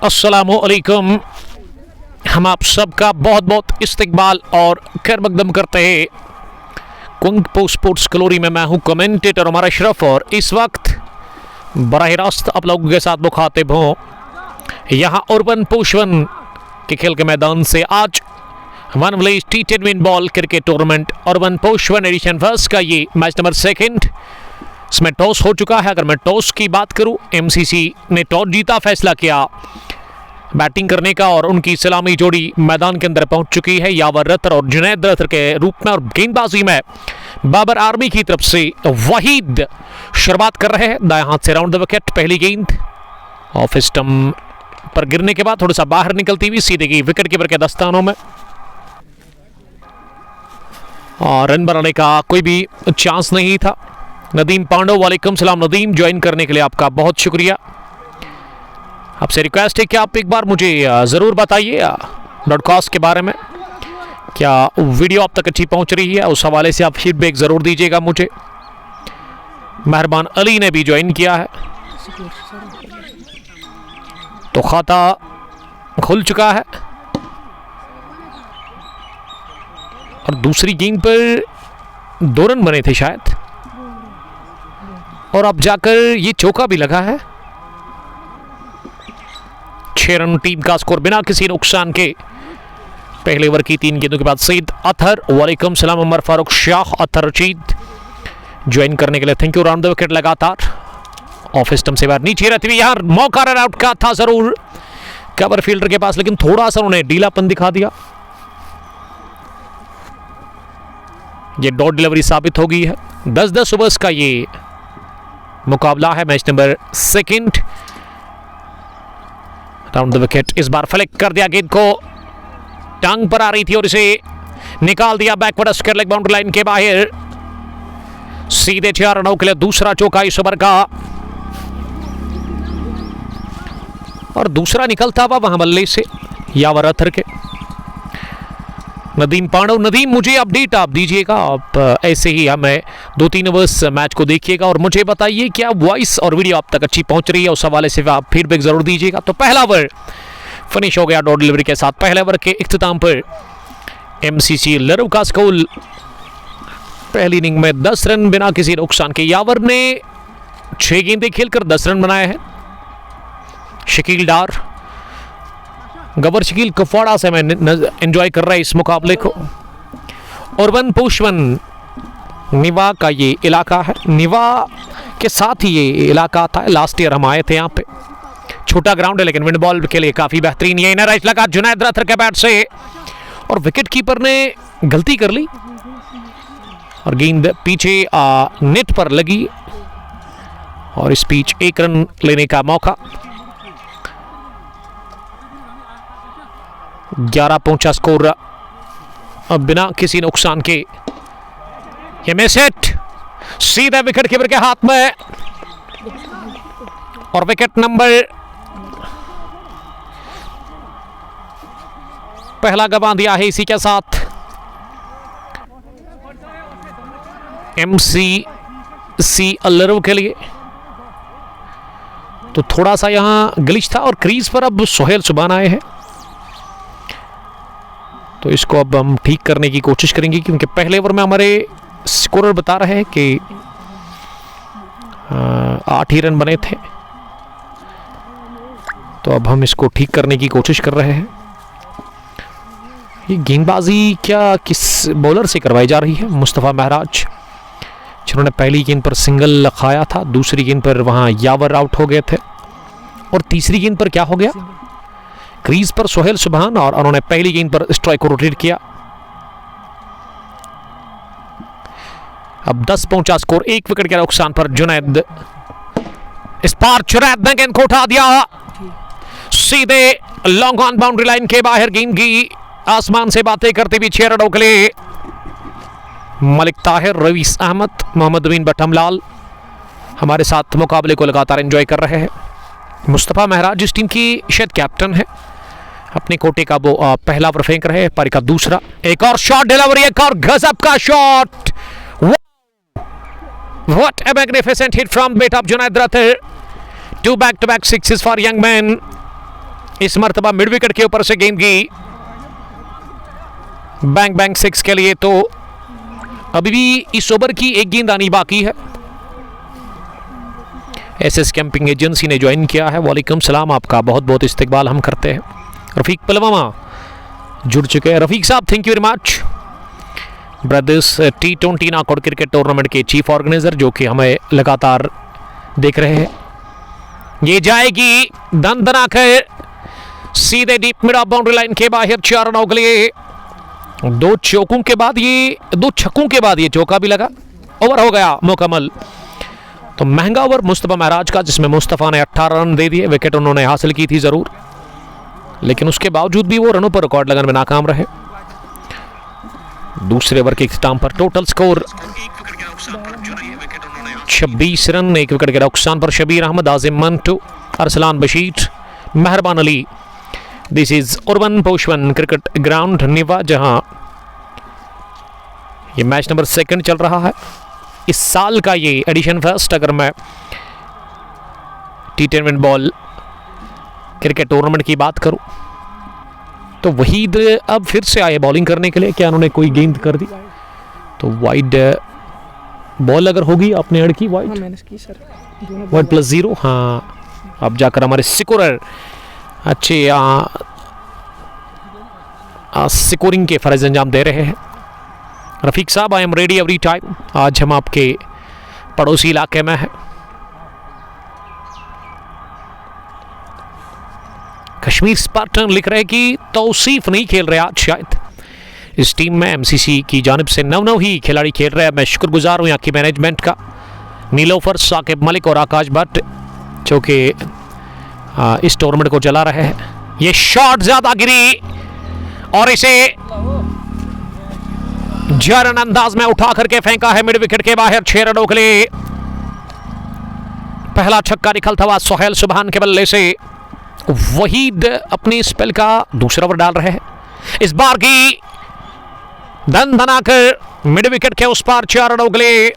अस्सलामुअलैकुम। हम आप सबका बहुत बहुत इस्तकबाल और खैर मकदम करते हैं कुंग पो स्पोर्ट्स ग्लोरी में। मैं हूं कमेंटेटर उमर अशरफ और इस वक्त बराह रास्त आप लोगों के साथ मुखातिब हूँ यहाँ अर्बन पोशवन के खेल के मैदान से। आज one village T10 ball cricket tournament urban Poshwan edition first का ये मैच नंबर सेकंड। इसमें टॉस हो चुका है। अगर मैं टॉस की बात करूं, MCC ने टॉस जीता, फैसला किया बैटिंग करने का और उनकी सलामी जोड़ी मैदान के अंदर पहुंच चुकी है यावर रतर और जुनैद रतर के रूप में। और गेंदबाजी में बाबर आर्मी की तरफ से वहीद शुरुआत कर रहे हैं दाएं हाथ से राउंड द विकेट। पहली गेंद ऑफ स्टंप पर गिरने के बाद थोड़ा सा बाहर निकलती हुई सीधे गई विकेट कीपर के दस्तानों में और रन बनाने का कोई भी चांस नहीं था। नदीम पांडव, वालेकुम सलाम नदीम, ज्वाइन करने के लिए आपका बहुत शुक्रिया। आपसे रिक्वेस्ट है कि आप एक बार मुझे ज़रूर बताइए ब्रॉडकास्ट के बारे में, क्या वीडियो आप तक अच्छी पहुंच रही है, उस हवाले से आप फीडबैक ज़रूर दीजिएगा मुझे। मेहरबान अली ने भी ज्वाइन किया है तो खाता खुल चुका है और दूसरी गेंद पर 2 रन बने थे शायद और अब जाकर ये चौका भी लगा है। 6 रन टीम का स्कोर बिना किसी नुकसान के। पहले ओवर की 3 गेंदों के बाद सईद अतहर, वालेकुम सलाम उमर फारूक शाह, अतहर रशीद ज्वाइन करने के लिए thank you. Round the wicket लगातार ऑफ स्टंप से बाहर नीचे रहती हुई यार मौका रन आउट का था जरूर कवर फील्डर के पास, लेकिन थोड़ा सा उन्होंने ढीलापन दिखा दिया। ये डॉट डिलीवरी साबित हो गई है। 10-10 ओवर्स का ये मुकाबला है, match number second. Round the wicket इस बार फ्लिक कर दिया, गेंद को टांग पर आ रही थी और इसे निकाल दिया backward square leg boundary line के बाहर। सीधे 4 रनों के लिए दूसरा चौका इस ओवर का और दूसरा निकलता हुआ वहां बल्ले से यावर अतहर के। नदीम पांडव, नदीम मुझे अपडेट आप दीजिएगा, आप ऐसे ही हमें 2-3 ओवर्स मैच को देखिएगा और मुझे बताइए क्या वॉइस और वीडियो आप तक अच्छी पहुंच रही है, उस हवाले से आप फीडबैक जरूर दीजिएगा। तो पहला ओवर फिनिश हो गया डॉट डिलीवरी के साथ। पहले ओवर के इख्तिताम पर MCC लरव का स्कोर पहली इनिंग में 10 रन बिना किसी नुकसान के। यावर ने 6 गेंदें खेलकर 10 रन बनाए हैं। शकील डार, गबर शकील कुपवाड़ा से मैं एंजॉय कर रहा है इस मुकाबले को। अर्बन पोशवन निवा का ये इलाका है, निवा के साथ ही ये इलाका आता है। लास्ट ईयर हम आए थे यहाँ पे। छोटा ग्राउंड है लेकिन विंड बॉल के लिए काफ़ी बेहतरीन। ये इनर राइट लगा जुनैद रतर के बैट से और विकेट कीपर ने गलती कर ली और गेंद पीछे नेट पर लगी और इस बीच 1 रन लेने का मौका। 11 पहुंचा स्कोर अब बिना किसी नुकसान के। ये मिस हिट सीधा विकेट कीपर के हाथ में और विकेट नंबर पहला गंवा दिया है इसी के साथ। MCC लरव के लिए तो थोड़ा सा यहां ग्लिच था और क्रीज पर अब सोहेल सुभान आए हैं तो इसको अब हम ठीक करने की कोशिश करेंगे क्योंकि पहले ओवर में हमारे स्कोरर बता रहे हैं कि 8 ही रन बने थे। तो अब हम इसको ठीक करने की कोशिश कर रहे हैं। ये गेंदबाजी क्या किस बॉलर से करवाई जा रही है? मुस्तफ़ा महराज, जिन्होंने पहली गेंद पर सिंगल खाया था, दूसरी गेंद पर वहां यावर आउट हो गए थे और तीसरी गेंद पर क्या हो गया, क्रीज पर सोहेल सुभान और उन्होंने पहली गेंद पर स्ट्राइक को रोटेट किया। अब 10 पहुंचा स्कोर, 1 विकेट के नुकसान पर जुनैद। इस बार जुनैद ने गेंद को उठा दिया सीधे लॉन्ग ऑन बाउंड्री लाइन के बाहर। गेंद की आसमान से बातें करते हुए 6 रनों के लिए मलिक ताहिर, रवीस अहमद, मोहम्मद अमीन बटमलाल हमारे साथ मुकाबले को लगातार एंजॉय कर रहे हैं। मुस्तफ़ा महराज इस टीम की शायद कैप्टन है, अपने कोटे का वो पहला ओवर फेंक रहे हैं। पारी का दूसरा, एक और शॉट डिलीवरी, एक और गजब का shot. What a magnificent hit from bat of Junaid Rather. 2 back-to-back sixes for young man इस मर्तबा मिड विकेट के ऊपर से गेंद की बैंग बैंग 6 के लिए। तो अभी भी इस ओवर की एक गेंद आनी बाकी है। एसएस कैंपिंग एजेंसी ने ज्वाइन किया है। वालेकुम सलाम, आपका बहुत बहुत इस्तकबाल हम करते हैं। रफीक पुलवामा जुड़ चुके हैं। रफीक साहब thank you very much. Brothers T20 knockout cricket tournament के चीफ ऑर्गेनाइजर जो कि हमें लगातार देख रहे हैं। ये जाएगी दन दना कर सीधे deep mid of boundary line के बाहर 4 रनों के लिए। 2 चौकों के बाद ये 2 छक्कों के बाद ये चौका भी लगा। ओवर हो गया मुकम्मल। तो महंगा ओवर मुस्तफा महराज का, जिसमें मुस्तफा ने 18 रन दे दिए। विकेट उन्होंने हासिल की थी जरूर, लेकिन उसके बावजूद भी वो रनों पर रिकॉर्ड लगाने में नाकाम रहे। दूसरे ओवर के इख्तिताम पर टोटल स्कोर 26 रन, 1 विकेट के नुकसान पर शबीर अहमद, आजिम Mantu, Arsalan Bashir, Mehrban Ali. This is urban Poshwan cricket ground Niwa, जहां ये मैच नंबर 2 चल रहा है। इस साल का ये एडिशन फर्स्ट, अगर मैं T10 win ball cricket tournament की बात करूं तो वहीद अब फिर से आए बॉलिंग करने के लिए। क्या उन्होंने कोई गेंद कर दी? तो वाइड बॉल अगर होगी, आपने एड की वाइड वाइड +0। हाँ, अब जाकर हमारे सिकोरर अच्छे स्कोरिंग के फर्ज अंजाम दे रहे हैं। रफीक साहब I am ready every time. आज हम आपके पड़ोसी इलाके में हैं। कश्मीर स्पार्टन लिख रहे कि तौसीफ नहीं खेल रहे आज शायद। इस टीम में MCC की जानिब से 9 ही खिलाड़ी खेल रहे हैं। मैं शुक्रगुजार हूँ यहाँ की मैनेजमेंट का, नीलोफर, साकिब मलिक और आकाश भट्ट, जो कि इस टूर्नामेंट को चला रहे हैं। ये शॉट ज्यादा गिरी और इसे जरन अंदाज में उठा करके फेंका है मिड विकेट के बाहर 6 रनों के लिए। पहला छक्का निकलता हुआ सोहेल सुभान के बल्ले से। वहीद अपनी स्पेल का दूसरा ओवर डाल रहे हैं। इस बार की दन दनाकर मिड विकेट के उस पार 4 रनों के लिए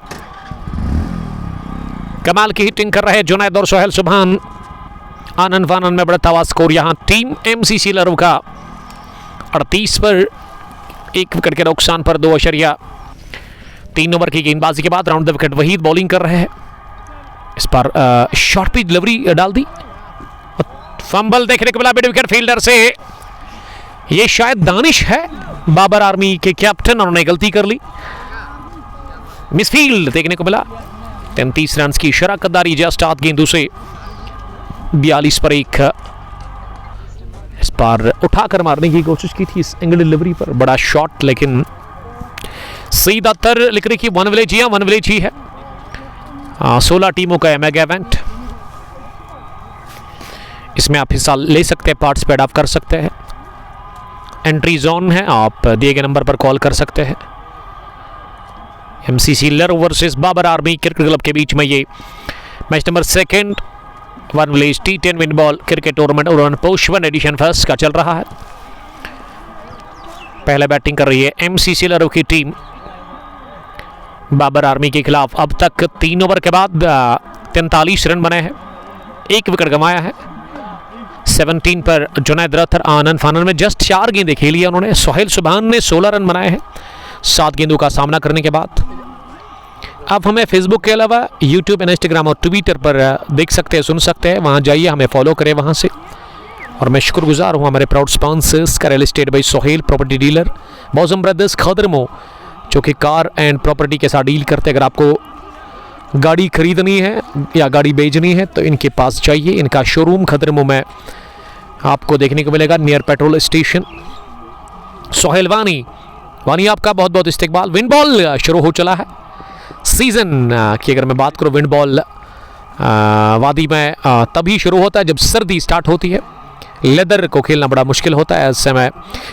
कमाल की हिटिंग कर रहे जुनैद और सोहेल सुभान। आनंद फानन में बढ़ता हुआ स्कोर यहां टीम MCC लरू का 38 पर 1 विकेट के नुकसान पर 2.3 ओवर की गेंदबाजी के बाद round the wicket Waheed bowling कर रहे हैं। इस पर शॉर्ट पिच डिलीवरी डाल दी। फंबल देखने को मिला मिड विकेट फील्डर से। ये शायद दानिश है, बाबर आर्मी के कैप्टन, उन्होंने गलती कर ली। मिसफील्ड देखने को मिला। 33 रन की शराकतदारी जस्ट 8 गेंदों से 42 पर 1। इस पर उठाकर मारने की कोशिश की थी इस एंगल डिलीवरी पर, बड़ा शॉट, लेकिन सीधा तर लिख रही कि 1 विलेज ही है, 1 विलेज ही है। 16 टीमों का मेगा इवेंट, इसमें आप हिस्सा ले सकते हैं, पार्टिसिपेट आप कर सकते हैं। एंट्री जोन है, आप दिए गए नंबर पर कॉल कर सकते हैं। MCC Laroo versus Babar army cricket club के बीच में ये match number 2 1 village T10 win ball cricket tournament urban Poshwan edition first का चल रहा है। पहले बैटिंग कर रही है MCC लरू की टीम बाबर आर्मी के खिलाफ। अब तक 3 ओवर के बाद 43 रन बने हैं, 1 विकेट गंवाया है। 17 पर जुनैद रथर आनंद फानन में जस्ट 4 गेंदें खेली है उन्होंने। सोहेल सुभान ने 16 रन बनाए हैं 7 गेंदों का सामना करने के बाद। आप हमें फेसबुक के अलावा यूट्यूब, इंस्टाग्राम और ट्विटर पर देख सकते हैं, सुन सकते हैं। वहाँ जाइए, हमें फॉलो करें वहाँ से। और मैं शुक्रगुजार हूँ हमारे प्राउड स्पॉन्सर्स का, real estate by Sohail, property dealer Mouzam brothers Khadermo, जो कि कार एंड प्रॉपर्टी के साथ डील करते हैं। अगर आपको गाड़ी खरीदनी है या गाड़ी बेचनी है तो इनके पास चाहिए। इनका शोरूम खदरमो में आपको देखने को मिलेगा, नियर पेट्रोल स्टेशन। सोहेल वानी आपका बहुत बहुत इस्तकबाल। विंड बॉल शुरू हो चला है सीजन की। अगर मैं बात करूँ, विंड बॉल वादी में तभी शुरू होता है जब सर्दी स्टार्ट होती है। लेदर को खेलना बड़ा मुश्किल होता है। ऐसे में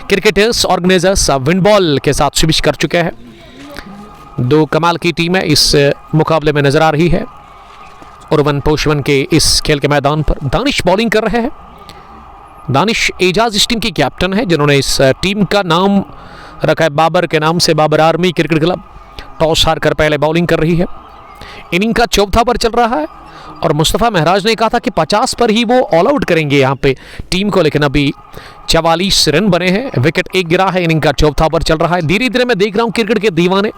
क्रिकेटर्स ऑर्गेनाइजर्स विंड बॉल के साथ स्विच कर चुके हैं। 2 कमाल की टीमें इस मुकाबले में नजर आ रही है। उर्बन पोशवन के इस खेल के मैदान पर दानिश बॉलिंग कर रहे हैं। दानिश एजाज इस टीम की कैप्टन है, जिन्होंने इस टीम का नाम रखा है बाबर के नाम से, Babar army cricket club. Toss हार कर पहले बॉलिंग कर रही है। इनिंग का चौथा ओवर चल रहा है और मुस्तफ़ा महराज ने कहा था कि 50 पर ही वो ऑल आउट करेंगे यहाँ पे टीम को, लेकिन अभी 44 रन बने हैं, विकेट एक गिरा है, इनिंग का चौथा ओवर चल रहा है। धीरे धीरे मैं देख रहा हूँ क्रिकेट के दीवाने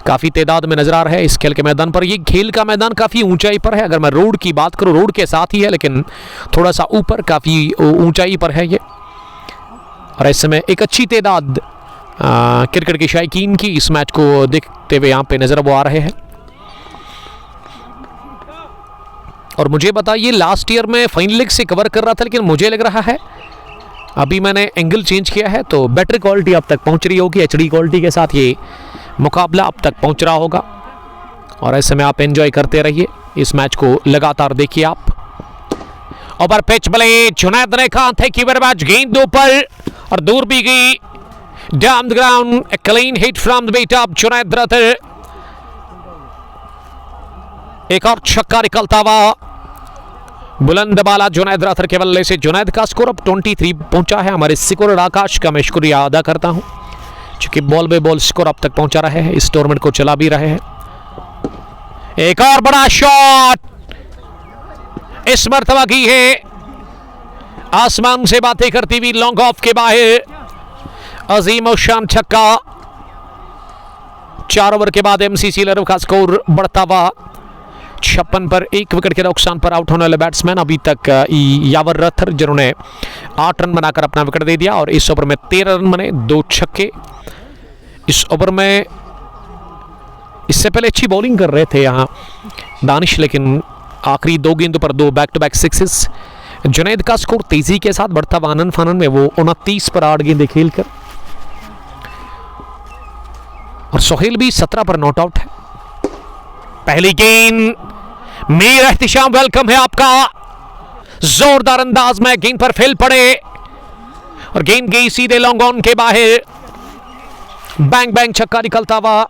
काफ़ी तादाद में नजर आ रहे हैं इस खेल के मैदान पर। ये खेल का मैदान काफ़ी ऊंचाई पर है, अगर मैं रोड की बात करूँ रोड के साथ ही है लेकिन थोड़ा सा ऊपर काफ़ी ऊंचाई पर है ये। और इस समय एक अच्छी तादाद क्रिकेट के शायकीन की इस मैच को देखते हुए यहाँ पे नजर वो आ रहे हैं। और मुझे बताइए, लास्ट ईयर में फाइनल लीग से कवर कर रहा था लेकिन मुझे लग रहा है अभी मैंने एंगल चेंज किया है तो बेटर क्वालिटी अब तक पहुंच रही होगी, एचडी क्वालिटी के साथ ये मुकाबला अब तक पहुंच रहा होगा। और ऐसे में आप एंजॉय करते रहिए इस मैच को, लगातार देखिए आप। ओवर पिच बले जुनैद ने कहा थे कि मेरे मैच गेंद ऊपर और दूर भी गई, down the ground, a clean hit from the bat of Junaid Rather. एक और छक्का निकलता हुआ बुलंद बाला जुनैद राथर के बल्ले से। जुनैद का स्कोर अब 23 पहुंचा है। हमारे स्कोर आकाश का मैं शुक्रिया अदा करता हूं क्योंकि बॉल बे बॉल स्कोर अब तक पहुंचा रहे हैं, इस टूर्नामेंट को चला भी रहे हैं। एक और बड़ा शॉट इस मर्तबा की है, आसमान से बातें करती हुई लॉन्ग ऑफ के बाहर, अजीम और शान छक्का। 4 ओवर के बाद एमसीसी लरव का स्कोर बढ़ता हुआ 56 पर 1 विकेट के नुकसान पर आउट होने वाले बैट्समैन अभी तक यावर रथर, जिन्होंने 8 रन बनाकर अपना विकेट दे दिया। और इस ओवर में 13 रन बने, 2 छक्के। इस ओवर में इससे पहले अच्छी बॉलिंग कर रहे थे यहाँ दानिश, लेकिन आखिरी 2 गेंदों पर 2 back to back sixes. Junaid का स्कोर तेजी के साथ बढ़ता हुआ आनंद फानन में, वो 29 पर 8 गेंदें खेलकर। और सोहेल भी 17 पर नॉट आउट है। पहली गेंद मीर एहतिशाम, वेलकम है आपका। जोरदार अंदाज में गेंद पर फैल पड़े और गेंद गई सीधे लॉन्ग ऑन के बाहर। बैंग बैंग छक्का निकलता हुआ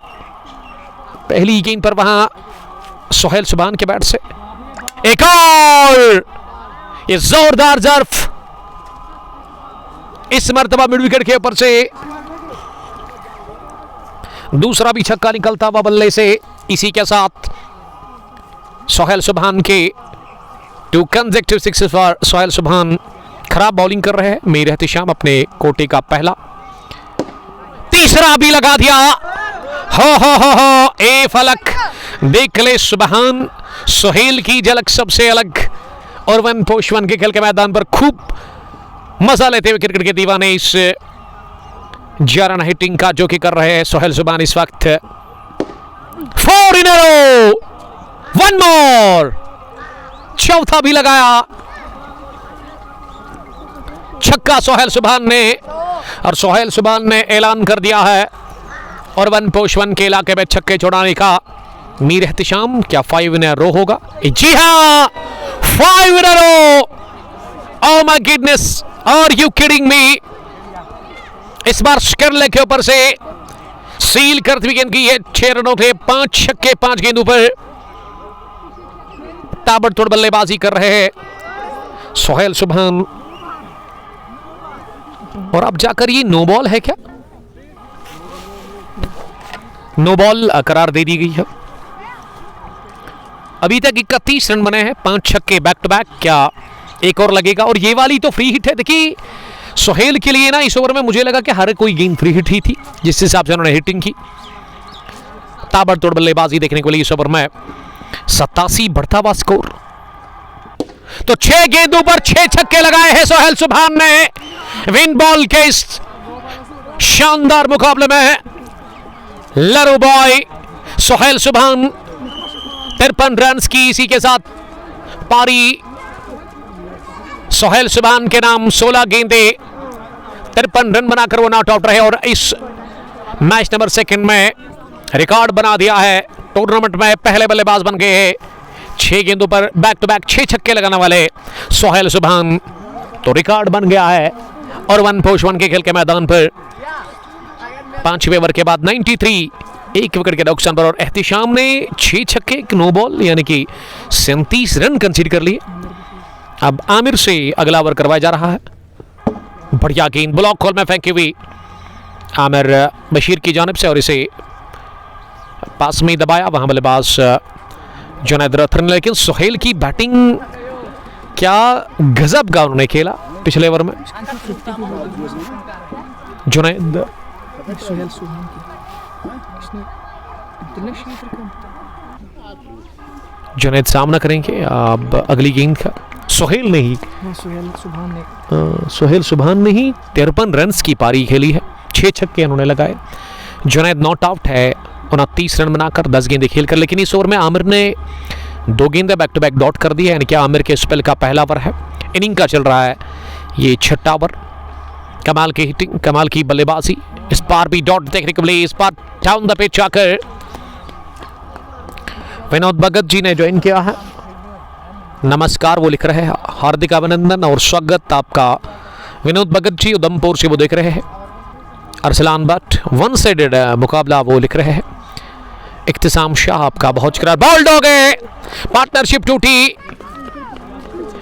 पहली गेंद पर वहां सोहेल सुभान के बैट से। एक और ये जोरदार जर्फ इस मर्तबा मिड विकेट के ऊपर से। दूसरा भी छक्का निकलता हुआ बल्ले से। इसी के साथ सोहेल सुभान के 2 कंसेक्यूटिव सिक्सेस फॉर सोहेल सुभान। खराब बॉलिंग कर रहे हैं मीर एहतिशाम, अपने कोटे का पहला। तीसरा भी लगा दिया। हो ए फलक देख ले सुभान, सोहेल की झलक सबसे अलग। और 1+1 के खेल के मैदान पर खूब मजा लेते हुए क्रिकेट के दीवाने इस 11 रन हिटिंग का जो कि कर रहे हैं सोहेल सुभान इस वक्त। 4 इन अ रो, 1 मोर, चौथा भी लगाया छक्का सोहेल सुभान ने। और सोहेल सुभान ने ऐलान कर दिया है और 1+1 के इलाके में छक्के छोड़ाने का। मीर एहतिशाम क्या 5 इन अ रो होगा? जी हाँ, 5 in a row. Oh my goodness, are you kidding me? इस बार स्कर्ले के ऊपर से सील करती हुई गेंद की है। 6 रनों थे, 5 छक्के 5 गेंदों पर ताबड़तोड़ बल्लेबाजी कर रहे हैं सोहेल सुभान। और अब जाकर ये नो बॉल है क्या? नो बॉल करार दे दी गई है। अभी तक 31 रन बने हैं, 5 छक्के बैक टू बैक। क्या एक और लगेगा? और ये वाली तो फ्री हिट है। देखिए सोहेल के लिए ना इस ओवर में मुझे लगा कि हर कोई गेंद फ्री हिट ही थी, जिस हिसाब से उन्होंने हिटिंग की। ताबड़तोड़ बल्लेबाजी देखने को लिए इस ओवर में। 87 बढ़ता हुआ स्कोर। तो 6 गेंदों पर 6 छक्के लगाए हैं सोहेल सुभान ने विन बॉल के इस शानदार मुकाबले में। लरू बॉय सोहेल सुभान 53 रन की इसी के साथ पारी सोहेल सुभान के नाम। 16 गेंदे 53 रन बनाकर वो नॉट आउट रहे और इस मैच नंबर 2 में रिकॉर्ड बना दिया है। टूर्नामेंट में पहले बल्लेबाज बन गए हैं 6 गेंदों पर बैक टू बैक 6 छक्के लगाने वाले सोहेल सुभान। तो रिकॉर्ड बन गया है। और 1+1 के खेल के मैदान पर 5वें ओवर के बाद 93, 1 विकेट के नुकसान पर। और एहतिशाम ने 6 छक्के 1 नो बॉल यानी कि 37 रन कंसीड कर लिए। अब आमिर से अगला ओवर करवाया जा रहा है। बढ़िया गेंद ब्लॉक कॉल में फेंकी हुई आमिर बशीर की जानिब से और इसे पास में ही दबाया। वहां बल्लेबाज जुनैद रथर ने, लेकिन सुहेल की बैटिंग क्या गजब का उन्होंने खेला पिछले ओवर में। जुनैद जुनैद सामना करेंगे अब अगली गेंद का। सुहेल ने ही सुहेल सुभान ने ही 53 रन्स की पारी खेली है, 6 छक्के उन्होंने लगाए। जुनैद नॉट आउट है 29 रन बनाकर 10 गेंदें खेलकर, लेकिन इस ओवर में आमिर ने 2 गेंदें बैक टू बैक डॉट कर दी है, यानी कि आमिर के स्पेल का पहला ओवर है, इनिंग का चल रहा है ये 6वां ओवर। कमाल की हिटिंग, कमाल की बल्लेबाजी, इस बार भी डॉट देखने को मिली, इस बार डाउन द पिच आकर विनोद भगत जी ने ज्वाइन किया है। नमस्कार वो लिख रहे हैं, हार्दिक अभिनंदन और स्वागत आपका विनोद भगत जी, उधमपुर से वो देख रहे हैं। अरसलान भट्ट वन साइडेड मुकाबला वो लिख रहे हैं। इख्तिसाम शाह आपका बहुत शुक्रिया। बॉल्ड हो गए, पार्टनरशिप टूटी,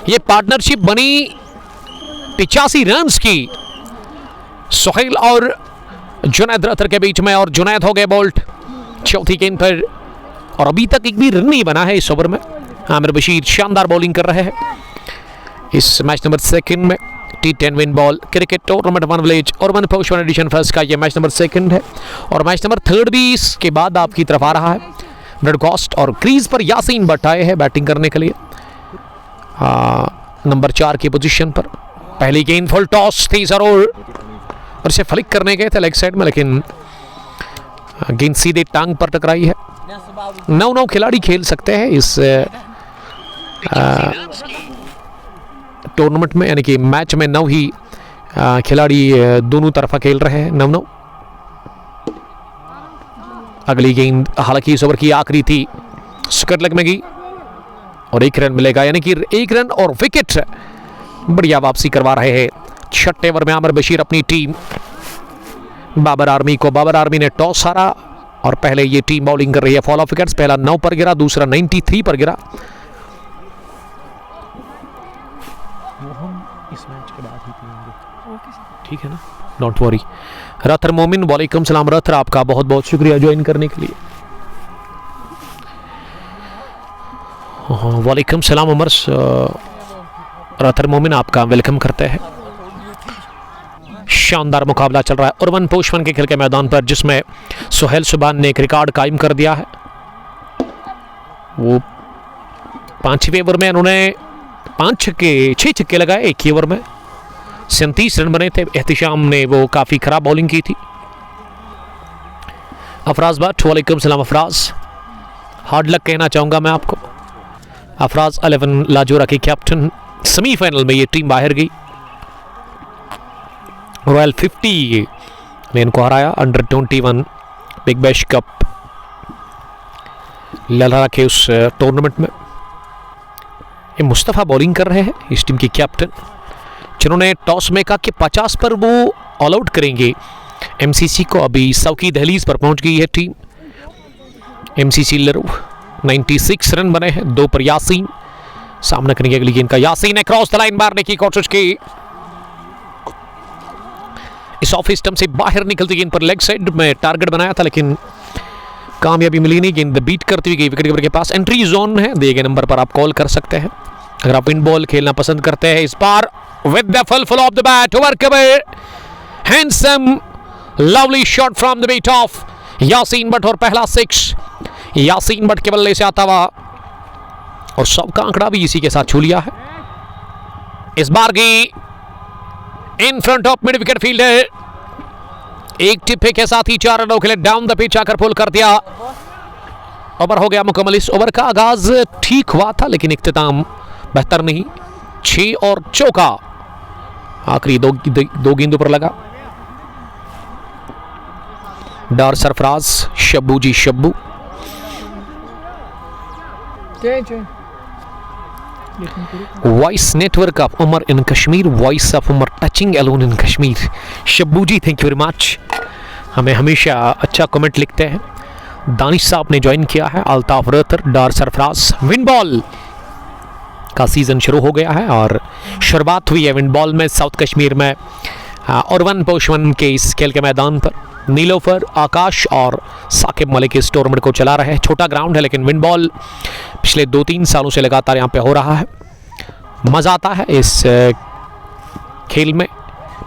ये पार्टनरशिप बनी 85 रन्स की सुहेल और जुनैद रथर के बीच में, और जुनैद हो गए बोल्ट चौथी गेंद पर, और अभी तक एक भी रन नहीं बना है इस ओवर में। आमिर बशीर शानदार बॉलिंग कर रहे हैं इस मैच नंबर 2 में। T10 win ball cricket tournament one village और वन पोस्ट वन एडिशन फर्स्ट का ये मैच नंबर 2 है, और मैच नंबर 3 भी इसके बाद आपकी तरफ आ रहा है। ब्रॉडकास्ट और क्रीज पर यासीन भट्ट आए हैं बैटिंग करने के लिए नंबर 4 की पोजीशन पर। पहली गेंद फुल टॉस थी जरूर, और इसे फ्लिक करने गए थे लेग साइड में, लेकिन गेंद सीधे टांग पर टकराई है। 9 खिलाड़ी खेल सकते हैं इस टूर्नामेंट में, यानी कि मैच में 9 ही खिलाड़ी दोनों तरफा खेल रहे हैं, 9-9। अगली गेंद हालांकि इस ओवर की आखिरी थी, स्क्वायर लेग में गई और 1 रन मिलेगा, यानी कि 1 रन और विकेट। बढ़िया वापसी करवा रहे हैं 6ठे ओवर में आमिर बशीर अपनी टीम बाबर आर्मी को। बाबर आर्मी ने टॉस हारा और पहले ये टीम बॉलिंग कर रही है। फॉल ऑफ विकेट्स, पहला 9 पर गिरा, दूसरा 93 पर गिरा। वो हम इस मैच के बाद ही पिएंगे, ठीक है ना, डोंट वरी। रथर मोमिन वालेकुम सलाम। रथर आपका बहुत बहुत शुक्रिया ज्वाइन करने के लिए। वालेकुम सलाम उमर। रथर मोमिन आपका वेलकम करते हैं। शानदार मुकाबला चल रहा है और वन पोस्ट वन के खेल के मैदान पर, जिसमें सुहेल सुभान ने एक रिकॉर्ड कायम कर दिया है। वो 5वें ओवर में उन्होंने 6 छक्के लगाए, 1 ही ओवर में 37 रन बने थे। एहतिशाम ने वो काफ़ी खराब बॉलिंग की थी। अफराज भट्ट वालेकुम सलाम। अफराज हार्ड लक कहना चाहूँगा मैं आपको। अफराज 11 लाजोरा के कैप्टन। सेमीफाइनल में ये टीम बाहर गई, रॉयल 50 ने इनको हराया। अंडर 21 बिग बैश कप लड़ा के उस टूर्नामेंट में। ये मुस्तफ़ा बॉलिंग कर रहे हैं इस टीम के कैप्टन, जिन्होंने टॉस में कहा कि 50 पर वो ऑल आउट करेंगे एमसीसी को। अभी 100 की दहलीज पर पहुंच गई है टीम एमसीसी लरू। 96 रन बने हैं, 2 पर यासीन। सामना करेंगे अगली गेंद का। यासीन ने क्रॉस द लाइन मारने की कोशिश की, इस ऑफ स्टंप से बाहर निकलती गेंद पर लेग साइड में टारगेट बनाया था, लेकिन कामयाबी मिली नहीं। गेंद बीट करती हुई गई विकेट कीपर के पास। एंट्री जोन है, दिए गए नंबर पर आप कॉल कर सकते हैं अगर आप विन बॉल खेलना पसंद करते हैं। इस बार with the full of the bat, over cover, handsome lovely shot from the bat of Yasin Bhat, और पहला 6 यासीन भट्ट के बल्ले से आता हुआ, और 100 का आंकड़ा भी इसी के साथ छू लिया है। इस बार की in front of mid wicket fielder, एक टिप्पे के साथ ही 4 रनों के लिए डाउन द पिच आकर पुल कर दिया। ओवर हो गया मुकम्मल। इस ओवर का आगाज ठीक हुआ था, लेकिन इख्तिताम बेहतर नहीं। 6 और चौका आखिरी 2 गेंदों पर लगा। Dar Sarfaraz Shabbu ji Shabbu. Voice network of Umar in Kashmir, voice of Umar touching alone in Kashmir. Shabbu ji thank you very much, हमें हमेशा अच्छा कमेंट लिखते हैं। दानिश साहब ने ज्वाइन किया है। अल्ताफ रतर, डार सरफराज। विन बॉल का सीजन शुरू हो गया है और शुरुआत हुई है विन बॉल में साउथ कश्मीर में और वन पोस्ट वन के इस खेल के मैदान पर। नीलोफर, आकाश और साकिब मलिक इस टूर्नामेंट को चला रहे हैं। छोटा ग्राउंड है लेकिन विंड बॉल पिछले 2-3 सालों से लगातार यहाँ पे हो रहा है। मज़ा आता है इस खेल में।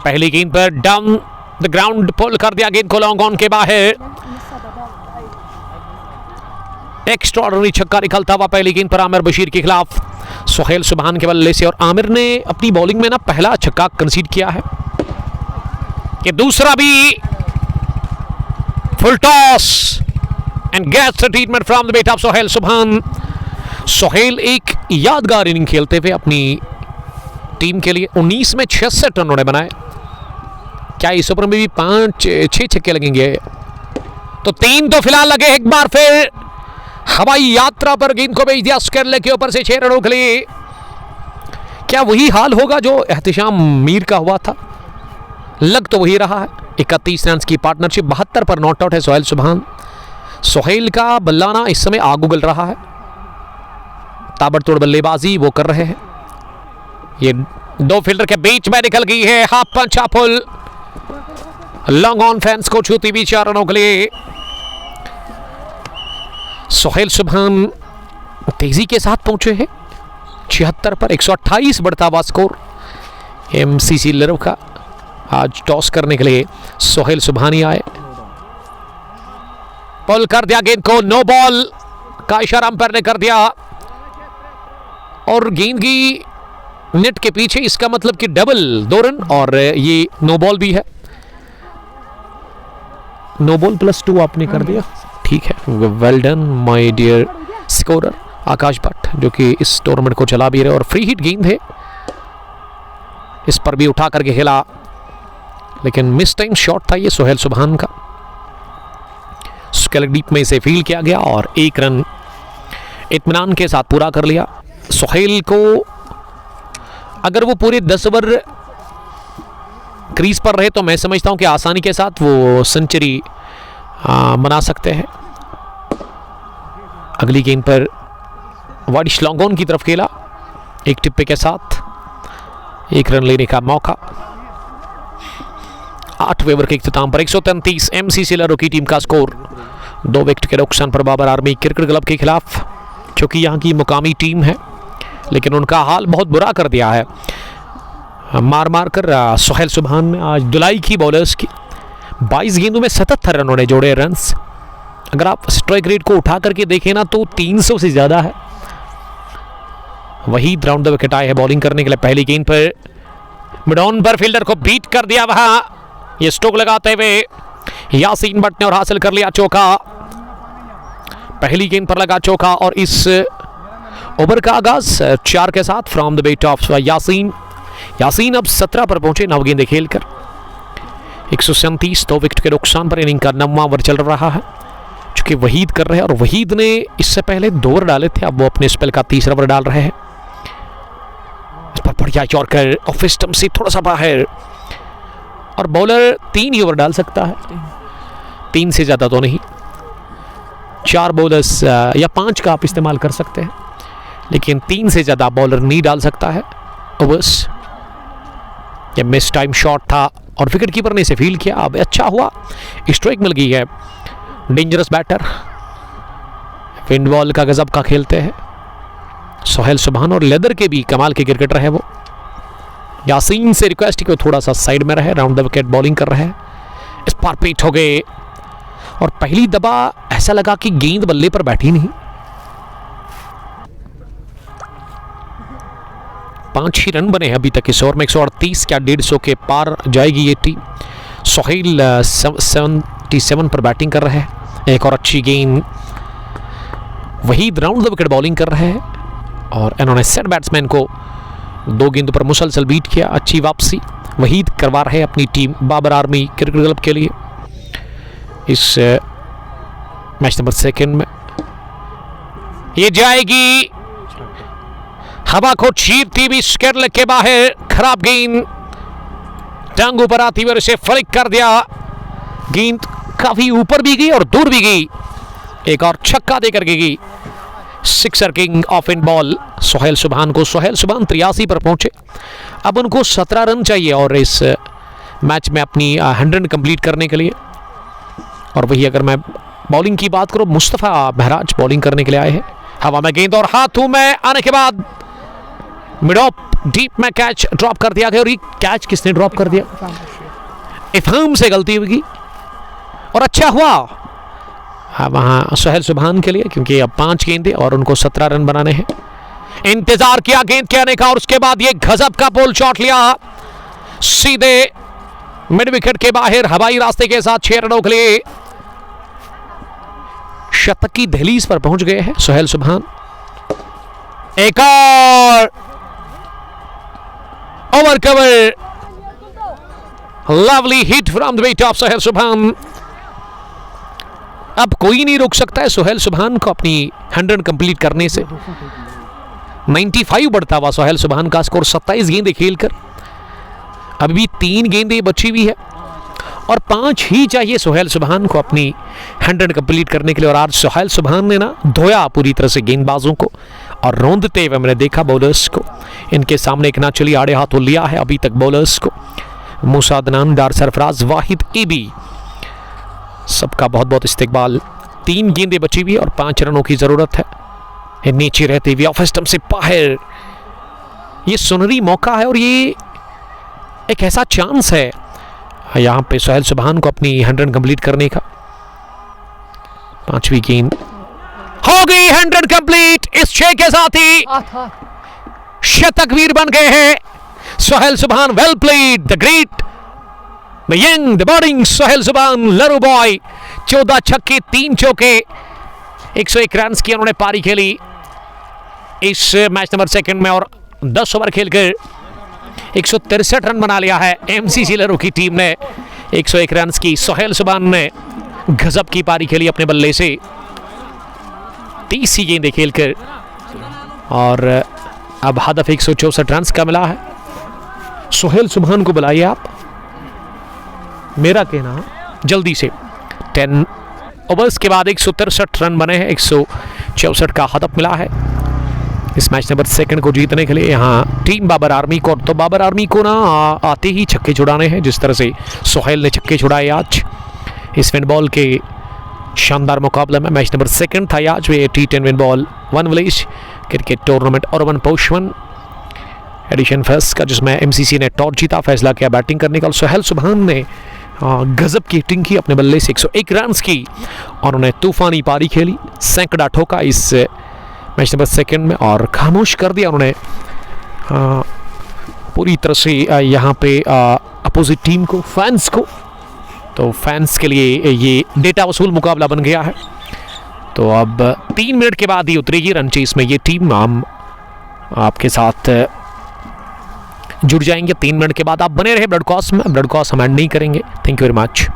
पहली गेंद पर डाउन द ग्राउंड पुल कर दिया गेंद को लॉन्ग ऑन के बाहर। एक्स्ट्राऑर्डिनरी छक्का निकलता हुआ पहली गेंद पर आमिर बशीर के खिलाफ सोहेल सुभान के बल्ले से। और आमिर ने अपनी बॉलिंग में ना पहला छक्का कंसीड किया है। ये दूसरा भी full toss and gets the treatment from the bat of Sohail Subhan. Sohail एक यादगार इनिंग खेलते हुए अपनी टीम के लिए 19 में 66 रन उन्होंने बनाए। क्या इस ओवर में भी 5-6 छक्के लगेंगे? तो 3 तो फिलहाल लगे। एक बार फिर हवाई यात्रा पर गेंद को भेज दिया स्केरले के ऊपर से 6 रनों के लिए। क्या वही हाल होगा जो एहतिशाम मीर का हुआ था? लग तो वही रहा है। 31 रन की पार्टनरशिप, 72 पर नॉट आउट है सोहेल सुभान। सोहेल का बल्लाना इस समय आग उगल रहा है। ताबड़तोड़ बल्लेबाजी वो कर रहे हैं। ये 2 फील्डर के बीच में निकल गई है half punch pull. Long on fence को छूती भी 4 रनों के लिए। सोहेल सुभान तेजी के साथ पहुंचे हैं 76 पर। 128 बढ़ता हुआ स्कोर एमसीसी लरव का। आज टॉस करने के लिए सोहेल सुभान ही आए। पुल कर दिया गेंद को, नो बॉल का इशारा अंपायर ने कर दिया और गेंद की नेट के पीछे, इसका मतलब कि डबल 2 रन और ये नो बॉल भी है। नो बॉल +2 आपने कर दिया, ठीक है। Well done my dear scorer Aakash Bhat, जो कि इस टूर्नामेंट को चला भी रहे। और फ्री हिट गेंद है, इस पर भी उठा करके खेला लेकिन मिस टाइम शॉट था ये सोहेल सुभान का। स्केल डीप में इसे फील्ड किया गया और 1 रन इत्मीनान के साथ पूरा कर लिया। सोहेल को अगर वो पूरे 10 ओवर क्रीज पर रहे तो मैं समझता हूं कि आसानी के साथ वो सेंचुरी बना सकते हैं। अगली गेंद पर वाडिश लॉन्ग ऑन की तरफ खेला, एक टिप्पे के साथ 1 रन लेने का मौका। 8वें ओवर के इख्तिताम पर 133 एमसीसी लरो की टीम का स्कोर। 2 विकेट के नुकसान पर बाबर आर्मी क्रिकेट क्लब के खिलाफ, क्योंकि यहाँ की मुकामी टीम है लेकिन उनका हाल बहुत बुरा कर दिया है। मार मार कर सोहेल सुभान ने आज धुलाई की बॉलर्स की। 22 गेंदों में 77 रन उन्होंने जोड़े रन्स। अगर आप स्ट्राइक रेट को उठा करके देखें ना तो 300 से ज़्यादा है। वही राउंड द विकेट आए हैं बॉलिंग करने के लिए। पहली गेंद पर मिड ऑन पर फील्डर को बीट कर दिया वहां, ये स्ट्रोक लगाते हुए यासीन भट्ट ने और हासिल कर लिया चौका। पहली गेंद पर लगा चौका और इस ओवर का आगाज 4 के साथ from the bat of Yasin. Yasin अब 17 पर पहुंचे 9 गेंदें खेलकर। 137 2 विकेट के नुकसान पर इनिंग का 9वां ओवर चल रहा है, चूंकि वहीद कर रहे हैं और वहीद ने इससे पहले 2 ओवर डाले थे। अब वो अपने स्पेल का 3रा ओवर डाल रहे हैं। इस पर बढ़िया यॉर्कर ऑफ स्टंप से थोड़ा सा बाहर, और बॉलर 3 ही ओवर डाल सकता है, 3 से ज़्यादा तो नहीं। 4 बॉलर्स या 5 का आप इस्तेमाल कर सकते हैं, लेकिन 3 से ज़्यादा बॉलर नहीं डाल सकता है ओवर्स। यह मिस टाइम शॉट था और विकेट कीपर ने इसे फील्ड किया। अब अच्छा हुआ स्ट्राइक मिल गई है। डेंजरस बैटर, विंड बॉल का गजब का खेलते हैं सोहेल सुभान, और लेदर के भी कमाल के क्रिकेटर है वो। यासीन से रिक्वेस्ट कि वो थोड़ा सा साइड में रहे, राउंड द विकेट बॉलिंग कर रहे हैं। इस पर पीट हो गए और पहली दबा ऐसा लगा कि गेंद बल्ले पर बैठी नहीं। 5 ही रन बने हैं अभी तक इस ओवर में। 138 क्या 150 के पार जाएगी ये टीम। सोहेल 77 पर बैटिंग कर रहे हैं। एक और अच्छी गेंद, Waheed round the wicket bowling कर रहे हैं और इन्होंने सेट बैट्समैन को 2 गेंदों पर मुसलसल बीट किया। अच्छी वापसी वहीद करवा रहे हैं अपनी team Babar army cricket club के लिए। इस मैच नंबर 2 में ये जाएगी हवा को चीरती भी स्केरल के बाहर। खराब गेंद टांग ऊपर आती हुई इसे फ्लिक कर दिया। गेंद काफी ऊपर भी गई और दूर भी गई। एक और छक्का देकर गई। Sixer king of in ball Sohail सुभान को। सोहेल सुभान 83 पर पहुंचे। अब उनको 17 रन चाहिए और इस मैच में अपनी 100 कंप्लीट करने के लिए। और वही अगर मैं बॉलिंग की बात करूं, मुस्तफा महराज बॉलिंग करने के लिए आए हैं। हवा में गेंद और हाथों में आने के बाद मिड ऑफ डीप में कैच ड्रॉप कर दिया गया। और ये कैच किसने ड्रॉप कर दिया? इफहाम से गलती होगी और अच्छा हुआ वहां सोहेल सुभान के लिए, क्योंकि अब 5 गेंदे और उनको 17 रन बनाने हैं। इंतजार किया गेंद के आने का और उसके बाद ये गजब का बोल शॉट लिया सीधे मिड विकेट के बाहर हवाई रास्ते के साथ 6 रनों के लिए शतक की दहलीज पर पहुंच गए हैं सोहेल सुभान। एक और over cover, lovely hit from the wicket of Sohail सुभान। अब कोई नहीं रोक सकता है सोहेल सुभान को अपनी 100 कंप्लीट करने से। 95 बढ़ता हुआ सोहेल सुभान का स्कोर 27 गेंदें खेलकर। अभी भी 3 गेंदें बची हुई है और 5 ही चाहिए सोहेल सुभान को अपनी 100 कंप्लीट करने के लिए। और आज सोहेल सुभान ने ना धोया पूरी तरह से गेंदबाजों को और रौंदते हुए मैंने देखा बॉलर्स को। इनके सामने एक ना चली आड़े हाथों लिया है अभी तक बॉलर्स को। मूसा अदनान, डार सरफराज, वाहिद एबी, सबका बहुत बहुत इस्तेकबाल। 3 गेंदें बची हुई और 5 रनों की जरूरत है। नीचे रहते हुए ऑफ स्टंप से बाहर, ये सुनहरी मौका है और ये एक ऐसा चांस है यहां पे सोहेल सुभान को अपनी 100 कंप्लीट करने का। 5वीं गेंद हो गई 100 कंप्लीट। इस 6 के साथ ही शतकवीर बन गए हैं सोहेल सुभान। Well played, the great, the young, the bowling Sohail सुभान, लरू बॉय। 14 छक्के 3 चौके, 101 रन की उन्होंने पारी खेली इस मैच नंबर 2 में और 10 ओवर खेलकर 163 रन बना लिया है एमसीसी लरू की टीम ने। 101 रन की सोहेल सुभान ने गजब की पारी खेली अपने बल्ले से, 30 ही गेंदें खेलकर। और अब हदफ 164 रन का मिला है। सोहेल सुभान को बुलाइए आप, मेरा कहना जल्दी से। 10 ओवर्स के बाद 163 रन बने हैं, 164 का हदफ मिला है इस मैच नंबर 2 को जीतने के लिए। यहाँ टीम बाबर आर्मी को, तो बाबर आर्मी को ना आते ही छक्के छुड़ाने हैं, जिस तरह से सोहेल ने छक्के छुड़ाए आज इस विन बॉल के शानदार मुकाबले में। मैच नंबर 2 था आज वे T10 win ball 1 village cricket tournament और 1 पोषवन एडिशन फर्स्ट का, जिसमें एमसीसी ने टॉस जीता, फैसला किया बैटिंग करने का। सोहेल सुभान ने गजब की हिटिंग की अपने बल्ले से, 101 रन की और उन्हें तूफानी पारी खेली, सैकड़ा ठोका इस मैच नंबर 2 में और खामोश कर दिया उन्होंने पूरी तरह से यहाँ पे अपोजिट टीम को, फैंस को। तो फैंस के लिए ये डेटा वसूल मुकाबला बन गया है। तो अब 3 मिनट के बाद ही उतरेगी रन चेस में ये टीम। हम आपके साथ जुड़ जाएंगे 3 मिनट के बाद। आप बने रहे ब्रॉडकास्ट में, ब्रॉडकास्ट हम एंड नहीं करेंगे। Thank you very much.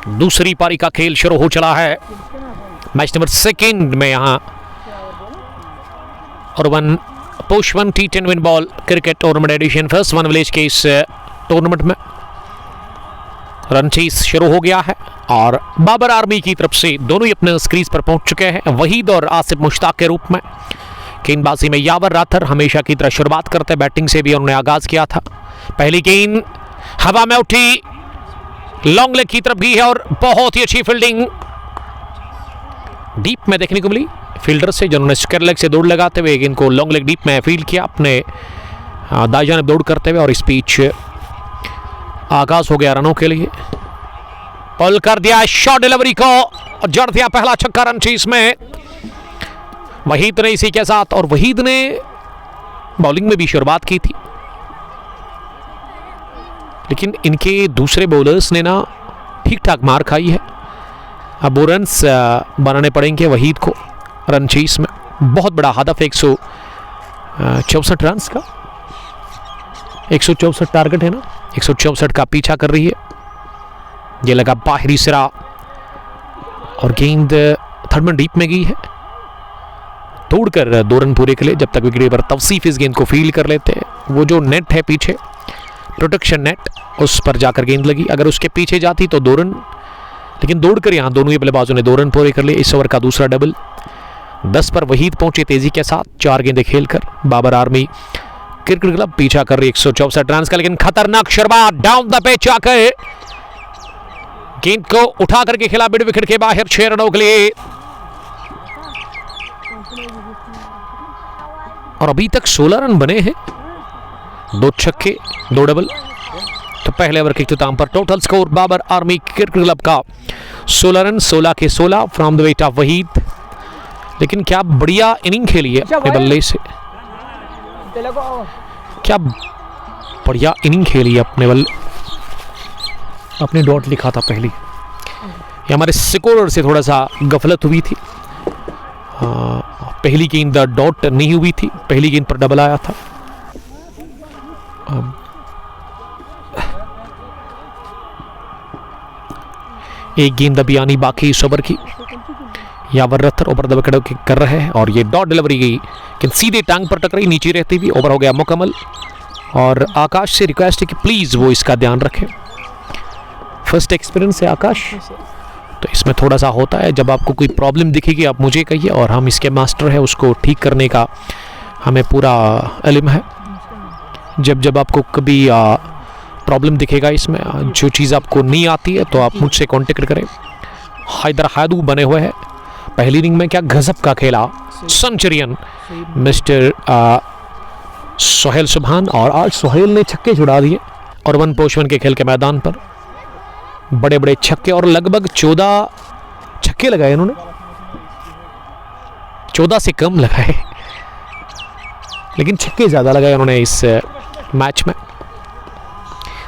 दूसरी पारी का खेल शुरू हो चला है मैच नंबर 2 में यहाँ। और one push 1 T10 win ball cricket tournament edition first one village के इस टूर्नामेंट में रन चेस शुरू हो गया है और बाबर आर्मी की तरफ से दोनों ही अपने क्रीज पर पहुंच चुके हैं, वहीद और आसिफ मुश्ताक के रूप में। गेंदबाजी में यावर राथर हमेशा की तरह शुरुआत करते, बैटिंग से भी उन्होंने आगाज किया था। पहली गेंद हवा में उठी, लॉन्ग लेग की तरफ गई है और बहुत ही अच्छी फील्डिंग डीप में देखने को मिली फील्डर से, जिन्होंने स्क्वायर लेग से दौड़ लगाते हुए गेंद को लॉन्ग लेग डीप में फील्ड किया अपने दाईं जानिब दौड़ करते हुए। और इस बीच आगाज हो गया रनों के लिए, पुल कर दिया शॉर्ट डिलीवरी को और जड़ दिया पहला छक्का रन चेस में वहीद ने इसी के साथ। और वहीद ने बॉलिंग में भी शुरुआत की थी, लेकिन इनके दूसरे बॉलर्स ने ना ठीक ठाक मार खाई है। अब वो रन्स बनाने पड़ेंगे वहीद को रन चेस में। बहुत बड़ा हदफ 164 रन का, 164 टारगेट है ना, 164 का पीछा कर रही है। ये लगा बाहरी सिरा और गेंद थर्ड में डीप में गई है, तोड़कर 2 रन पूरे के लिए। जब तक विकेट पर तवसीफ इस गेंद को फील्ड कर लेते हैं, वो जो नेट है पीछे प्रोटेक्शन नेट, उस पर जाकर गेंद लगी। अगर उसके पीछे जाती तो 2 रन, लेकिन दौड़कर यहाँ दोनों ही बल्लेबाजों ने 2 रन पूरे कर लिए। इस ओवर का दूसरा डबल 10 पर वहीद पहुंचे तेजी के साथ 4 गेंदें खेलकर। बाबर आर्मी क्रिकेट क्लब पीछा कर रही 164 रन का, लेकिन खतरनाक शुरुआत डाउन द पिच आकर गेंद को उठा करके खेला मिड विकेट के बाहर 6 रनों के लिए। और अभी तक 16 रन बने हैं, 2 छक्के 2 डबल। तो पहले ओवर के इख्तिताम पर total score Babar army cricket club का 16 रन 16 के 16 from the bat of Waheed. लेकिन क्या बढ़िया इनिंग खेली है अपने बल्ले से, क्या बढ़िया इनिंग खेली है अपने बल्ले। अपने डॉट लिखा था पहली, ये हमारे स्कोरर से थोड़ा सा गफलत हुई थी। पहली गेंद डॉट नहीं हुई थी, पहली गेंद पर डबल आया था। एक गेंद अभी आनी बाकी इस ओवर की। यावर रथर ओवर द विकेट कर रहे हैं और ये डॉट डिलीवरी गई कि सीधे टांग पर टकराई, नीचे रहती हुई ओवर हो गया मुकम्मल। और आकाश से रिक्वेस्ट है कि प्लीज वो इसका ध्यान रखें, फर्स्ट एक्सपीरियंस है आकाश, तो इसमें थोड़ा सा होता है। जब आपको कोई प्रॉब्लम दिखेगी आप मुझे कहिए, और हम इसके मास्टर हैं, उसको ठीक करने का हमें पूरा इल्म है। जब आपको कभी प्रॉब्लम दिखेगा इसमें, जो चीज़ आपको नहीं आती है, तो आप मुझसे कांटेक्ट करें। हैदर हादू बने हुए हैं। पहली इनिंग में क्या गजब का खेला सेंचुरियन मिस्टर सोहेल सुभान, और आज सोहेल ने छक्के छुड़ा दिए। और 1 पुश 1 के खेल के मैदान पर बड़े बड़े छक्के, और लगभग 14 छक्के लगाए इन्होंने, 14 से कम लगाए, लेकिन छक्के ज़्यादा लगाए उन्होंने इस मैच में।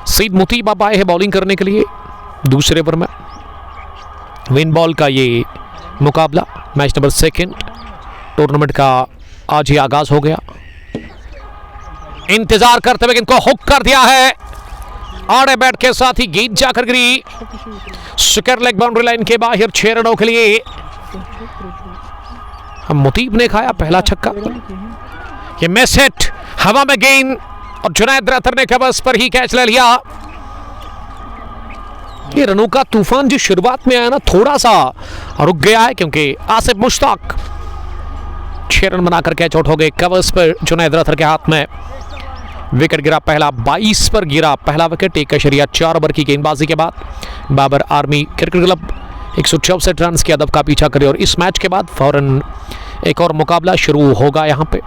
सईद मुतीब आप आए हैं बॉलिंग करने के लिए दूसरे ओवर में। विन बॉल का ये मुकाबला मैच नंबर 2 टूर्नामेंट का आज ही आगाज हो गया। इंतजार करते हुए इनको हुक कर दिया है, आड़े बैट के साथ ही गेंद जाकर गिरी स्क्वायर लेग बाउंड्री लाइन के बाहर 6 रनों के लिए। हम मुतीब ने खाया पहला छक्का, ये मिस हिट हवा में गेंद, और जुनैद राथर ने कबस पर ही कैच ले लिया। ये रनों का तूफान जो शुरुआत में आया ना, थोड़ा सा रुक गया है, क्योंकि आसिफ मुश्ताक 6 रन बनाकर कैच आउट हो गए कवर्स पर जुनैद राथर के हाथ में। विकेट गिरा पहला, 22 पर गिरा पहला विकेट 1.4 ओवर की गेंदबाजी के बाद। Babar army cricket club 164 run के अदब का पीछा करे, और इस मैच के बाद फौरन एक और मुकाबला शुरू होगा यहाँ पे।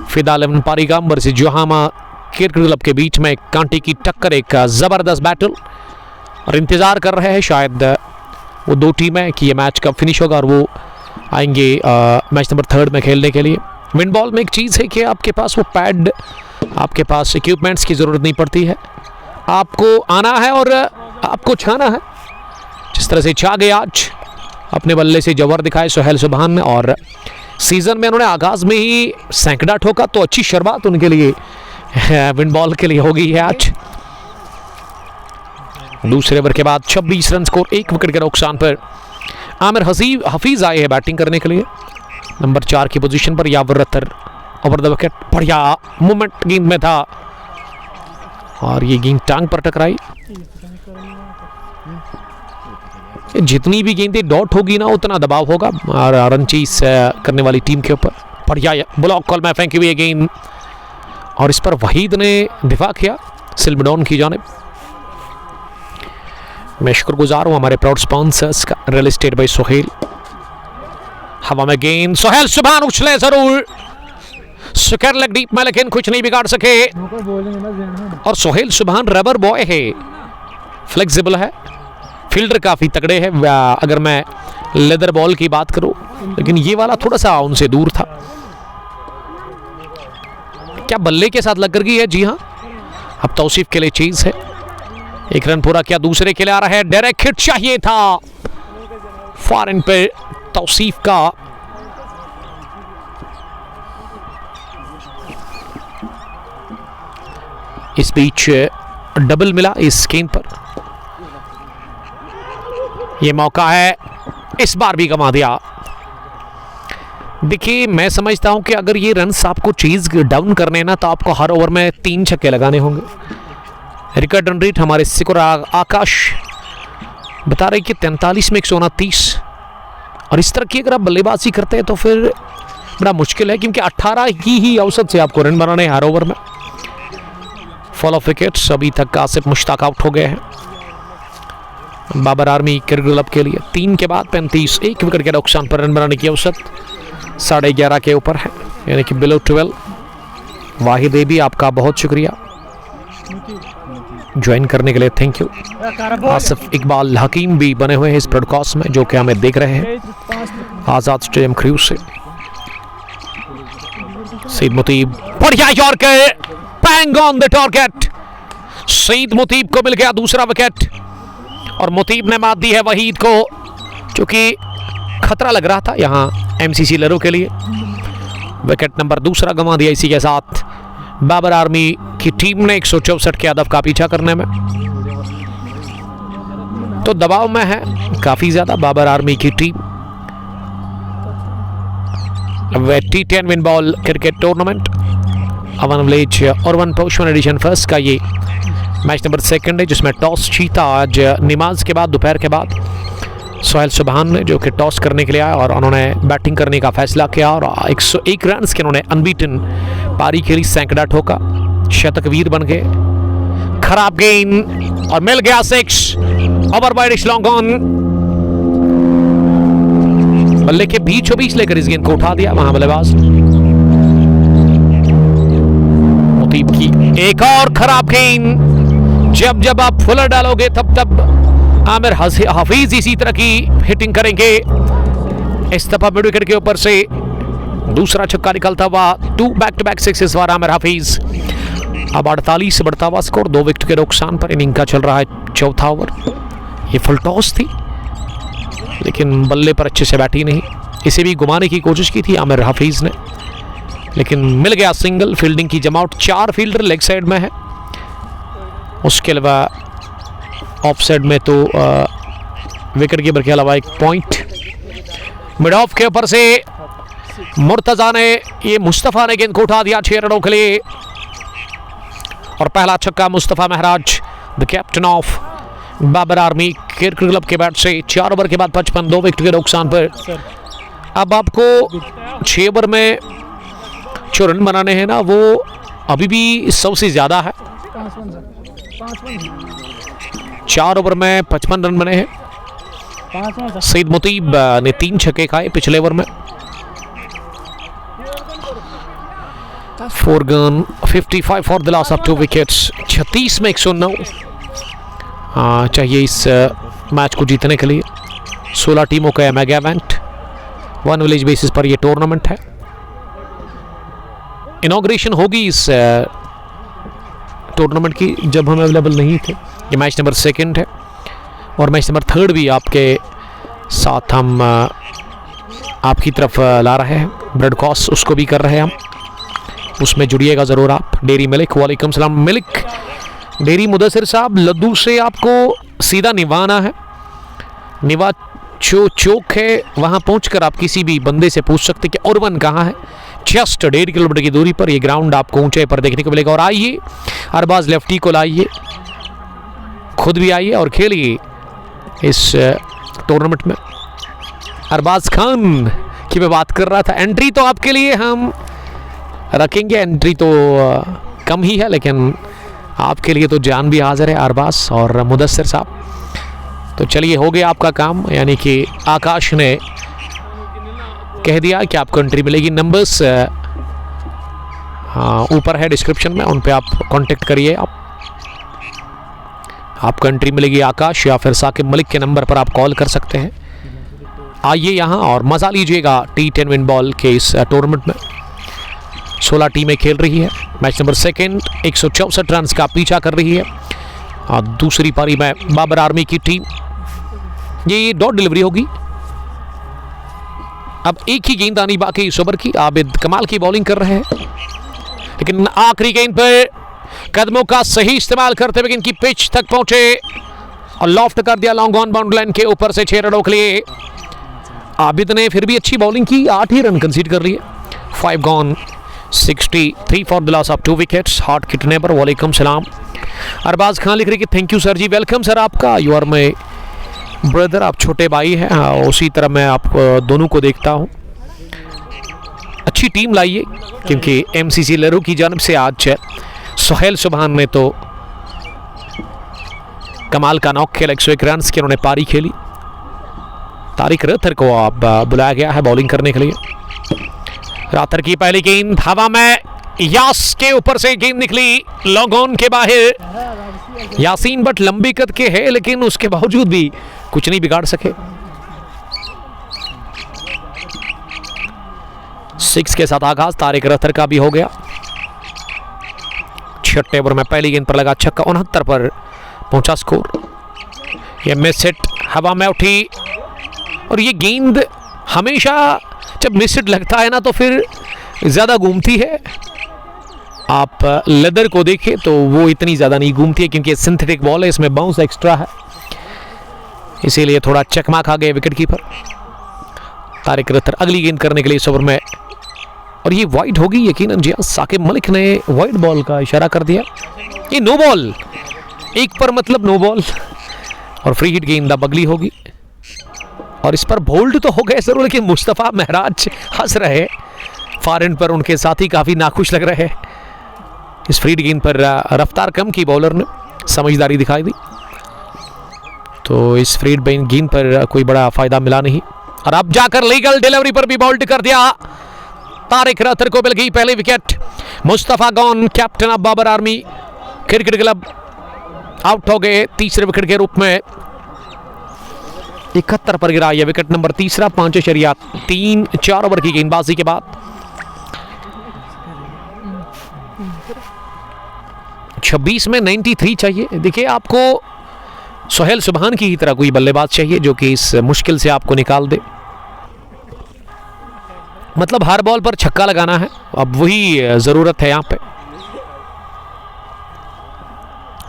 फिदा 11 पारीगाम वर्सेस जोहामा क्रिकेट क्लब के बीच में कांटे की टक्कर, एक जबरदस्त बैटल, और इंतजार कर रहे हैं शायद वो 2 टीमें कि ये मैच कब फिनिश होगा और वो आएंगे मैच नंबर 3 में खेलने के लिए। विन बॉल में एक चीज़ है कि आपके पास वो पैड, आपके पास इक्विपमेंट्स की ज़रूरत नहीं पड़ती है, आपको आना है और आपको छाना है। जिस तरह से छा गए आज, अपने बल्ले से जबर दिखाए सोहेल सुभान ने, और सीज़न में उन्होंने आगाज़ में ही सैकड़ा ठोका, तो अच्छी शुरुआत उनके लिए विन बॉल के लिए हो गई है आज। दूसरे ओवर के बाद 26 रन स्कोर, 1 विकेट के नुकसान पर आमिर हफीज आए हैं बैटिंग करने के लिए नंबर 4 की पोजीशन पर। यावर रत्तर ओवर द विकेट, बढ़िया मूवमेंट गेंद में था और ये गेंद टांग पर टकराई। जितनी भी गेंदें डॉट होगी ना उतना दबाव होगा और रन चेस करने वाली टीम के ऊपर। बढ़िया ब्लॉक कॉल में फेंकी हुई गेंद और इस पर वहीद ने दिफा किया सिल्वरडॉन की जानिब। मैं शुक्रगुजार हूं हमारे प्राउड स्पॉन्सर्स का, रियल एस्टेट बाय सोहेल। हवा में गेंद, सोहेल सुभान उछले जरूर, सुकर लेग डीप में लेकिन कुछ नहीं बिगाड़ सके। और सोहेल सुभान रबर बॉय है, फ्लेक्सिबल है, फील्डर काफी तगड़े हैं अगर मैं लेदर बॉल की बात करूं, लेकिन ये वाला थोड़ा सा उनसे दूर था। क्या बल्ले के साथ लग कर गई है? जी हाँ, अब तौसीफ के लिए चीज है। 1 रन पूरा किया, दूसरे के लिए आ रहा है, डायरेक्ट हिट चाहिए था फॉरन पे तौसीफ का। इस बीच डबल मिला इस गेंद पर, यह मौका है, इस बार भी गंवा दिया। देखिए मैं समझता हूं कि अगर ये रन्स आपको चीज डाउन करने ना तो आपको हर ओवर में 3 छक्के लगाने होंगे। रिकॉर्ड रन रेट हमारे सिकुर आकाश बता रहे कि 43 में 129, और इस तरह की अगर आप बल्लेबाजी करते हैं तो फिर बड़ा मुश्किल है, क्योंकि 18 की ही औसत से आपको रन बनाने हर ओवर में। फॉल ऑफ विकेट्स, अभी तक आसिफ मुश्ताक आउट हो गए हैं बाबर आर्मी क्रिकेट क्लब के लिए। 3 के बाद 35, 1 विकेट के नुकसान पर रन बनाने की औसत 11.5 के ऊपर है, यानी कि बिलो 12। वाहिद भी आपका बहुत शुक्रिया ज्वाइन करने के लिए, थैंक यू। आसिफ इकबाल हकीम भी बने हुए हैं इस ब्रॉडकास्ट में, जो कि हमें देख रहे हैं आजाद स्टेडियम क्रूज से। सईद मुतीब, बढ़िया yorker, bang on the target. Saeed Muteeb को मिल गया दूसरा विकेट और मुतीब ने मात दी है वहीद को, क्योंकि खतरा लग रहा था यहां एमसीसी लरो के लिए। विकेट नंबर दूसरा गंवा दिया इसी के साथ बाबर आर्मी की टीम ने 164 के हदफ का पीछा करने में, तो दबाव में है काफी ज्यादा बाबर आर्मी की team. T10 win ball cricket tournament Awan village और वन पोस्टमैन एडिशन फर्स्ट का ये मैच नंबर 2 है, जिसमें टॉस जीता आज नमाज के बाद, दोपहर के बाद सोहेल सुभान ने, जो कि टॉस करने के लिए आया और उन्होंने बैटिंग करने का फैसला किया और 101 रन के उन्होंने अनबीटन पारी खेली, सैकड़ा ठोका, शतकवीर बन गए। खराब गेंद और मिल गया 6 ओवर बाय रिश लॉन्ग ऑन। बल्ले के बीचों बीच लेकर इस गेंद को उठा दिया वहां बल्लेबाज। मुतीब की एक और खराब गेंद, जब आप फुलर डालोगे तब आमिर हफीज इसी तरह की हिटिंग करेंगे। इस दफा मिड विकेट के ऊपर से दूसरा छक्का निकलता हुआ, 2 बैक-टू-बैक सिक्सेस वाला आमिर हफीज। अब 48 से बढ़ता हुआ स्कोर, 2 विकेट के नुकसान पर इनिंग का चल रहा है 4था ओवर। ये फुल टॉस थी लेकिन बल्ले पर अच्छे से बैठी नहीं, इसे भी घुमाने की कोशिश की थी आमिर हफीज ने, लेकिन मिल गया सिंगल। फील्डिंग की जमावट, 4 फील्डर लेग साइड में है, उसके अलावा ऑफ साइड में तो विकेट कीपर के अलावा 1 पॉइंट। मिड ऑफ के ऊपर से मुर्तजा ने, ये मुस्तफा ने गेंद को उठा दिया 6 रनों के लिए और पहला छक्का Mustafa Maharaj, the captain of Babar army cricket club के बैट से। 4 ओवर के बाद 55, 2 विकेट के नुकसान पर। अब आपको 6 ओवर में जो रन बनाने हैं ना, वो अभी भी 100 से ज्यादा है। 4 ओवर में 55 रन बने हैं। सईद मुतीब ने 3 छक्के खाए पिछले ओवर में। 4 gun, 55 for the loss of 2 wickets. 36 में 109 चाहिए इस मैच को जीतने के लिए। 16 टीमों का mega event, one village basis पर यह टूर्नामेंट है। इनॉग्रेशन होगी इस टूर्नामेंट की, जब हम अवेलेबल नहीं थे। ये मैच नंबर 2 है और मैच नंबर 3 भी आपके साथ हम आपकी तरफ ला रहे हैं, ब्रॉडकास्ट उसको भी कर रहे हैं हम, उसमें जुड़िएगा ज़रूर आप। डेरी मलिक, वालेकुम सलाम। मलिक डेरी मुदस्सिर साहब लद्दू से आपको सीधा निवाना है, निवा चौक है, वहाँ पहुंचकर आप किसी भी बंदे से पूछ सकते कि ओरवन कहाँ है। जस्ट 1.5 किलोमीटर की दूरी पर ये ग्राउंड आपको ऊंचाई पर देखने को मिलेगा। और आइए अरबाज लेफ्टी को लाइए, खुद भी आइए और खेलिए इस टूर्नामेंट में। अरबाज खान की मैं बात कर रहा था। एंट्री तो आपके लिए हम रखेंगे, एंट्री तो कम ही है, लेकिन आपके लिए तो जान भी हाजिर है अरबाज और मुदस्सिर साहब। तो चलिए, हो गया आपका काम, यानी कि आकाश ने कह दिया कि आपको एंट्री मिलेगी। नंबर्स ऊपर है डिस्क्रिप्शन में, उन पे आप कांटेक्ट करिए। आपको एंट्री मिलेगी आकाश या फिर साकिब मलिक के नंबर पर आप कॉल कर सकते हैं। आइए यहाँ और मज़ा लीजिएगा T10 विन बॉल के इस टूर्नामेंट में। 16 टीमें खेल रही है। मैच नंबर 2, 164 रन का पीछा कर रही है। और दूसरी पारी में बाबर आर्मी की टीम, ये डॉट डिलीवरी होगी। अब एक ही गेंद आनी बाकी इस ओवर की। आबिद कमाल की बॉलिंग कर रहे हैं, लेकिन आखिरी गेंद पर कदमों का सही इस्तेमाल करते हुए इनकी पिच तक पहुंचे और लॉफ्ट कर दिया लॉन्ग ऑन बाउंड्री लाइन के ऊपर से 6 रनों के लिए। आबिद ने फिर भी अच्छी बॉलिंग की, 8 ही रन कंसीड कर लिए। 5 gone, 63 for the loss of 2 wickets. हॉट किटने पर वालेकुम सलाम। अरबाज खान लिख रहे कि thank you sir ji, welcome sir आपका। यू आर माई ब्रदर, आप छोटे भाई हैं, उसी तरह मैं आप दोनों को देखता हूँ। अच्छी टीम लाइए, क्योंकि MCC लरू की जानब से आज सोहेल सुबहान ने तो कमाल का नॉक खेला, 101 रन की उन्होंने पारी खेली। तारिक रथर को अब बुलाया गया है बॉलिंग करने के लिए। राथर की पहली गेंद हवा में, यास के ऊपर से गेंद निकली लॉन्ग ऑन के बाहर। यासीन बट लंबी कद के है, लेकिन उसके बावजूद भी कुछ नहीं बिगाड़ सके। 6 के साथ आगाज तारिक रथर का भी हो गया। 6 ओवर में पहली गेंद पर लगा छक्का, 69 पर पहुंचा स्कोर। ये मिस हिट हवा में उठी, और ये गेंद हमेशा जब मिस हिट लगता है ना तो फिर ज़्यादा घूमती है। आप लेदर को देखें तो वो इतनी ज़्यादा नहीं घूमती है, क्योंकि सिंथेटिक बॉल है, इसमें बाउंस एक्स्ट्रा है, इसीलिए थोड़ा चकमा खा गए विकेट कीपर। तारिक रथर अगली गेंद करने के लिए इस ओवर में, और ये वाइड होगी यकीनन। जी साकिब मलिक ने वाइड बॉल का इशारा कर दिया। ये नो बॉल, एक पर मतलब नो बॉल, और फ्री हिट गेंद बगली होगी। और इस पर बोल्ड तो हो गए जरूर, लेकिन मुस्तफ़ा महराज हंस रहे, फार एंड पर उनके साथी काफ़ी नाखुश लग रहे। इस फ्री हिट गेंद पर रफ्तार कम की बॉलर ने, समझदारी दिखाई दी, तो इस फ्री हिट गेंद पर कोई बड़ा फायदा मिला नहीं। और अब जाकर लीगल डिलीवरी पर भी बोल्ड कर दिया। तारिक रथर को मिल गई पहली wicket. Mustafa gone, captain of Babar army cricket club, out हो गए तीसरे विकेट के रूप में। 71 पर गिरा यह विकेट नंबर तीसरा। 5.3 ओवर की गेंदबाजी के बाद 26 में 93 चाहिए। देखिए, आपको सोहेल सुबहान की ही तरह कोई बल्लेबाज चाहिए जो कि इस मुश्किल से आपको निकाल दे। मतलब हर बॉल पर छक्का लगाना है, अब वही जरूरत है यहाँ पे।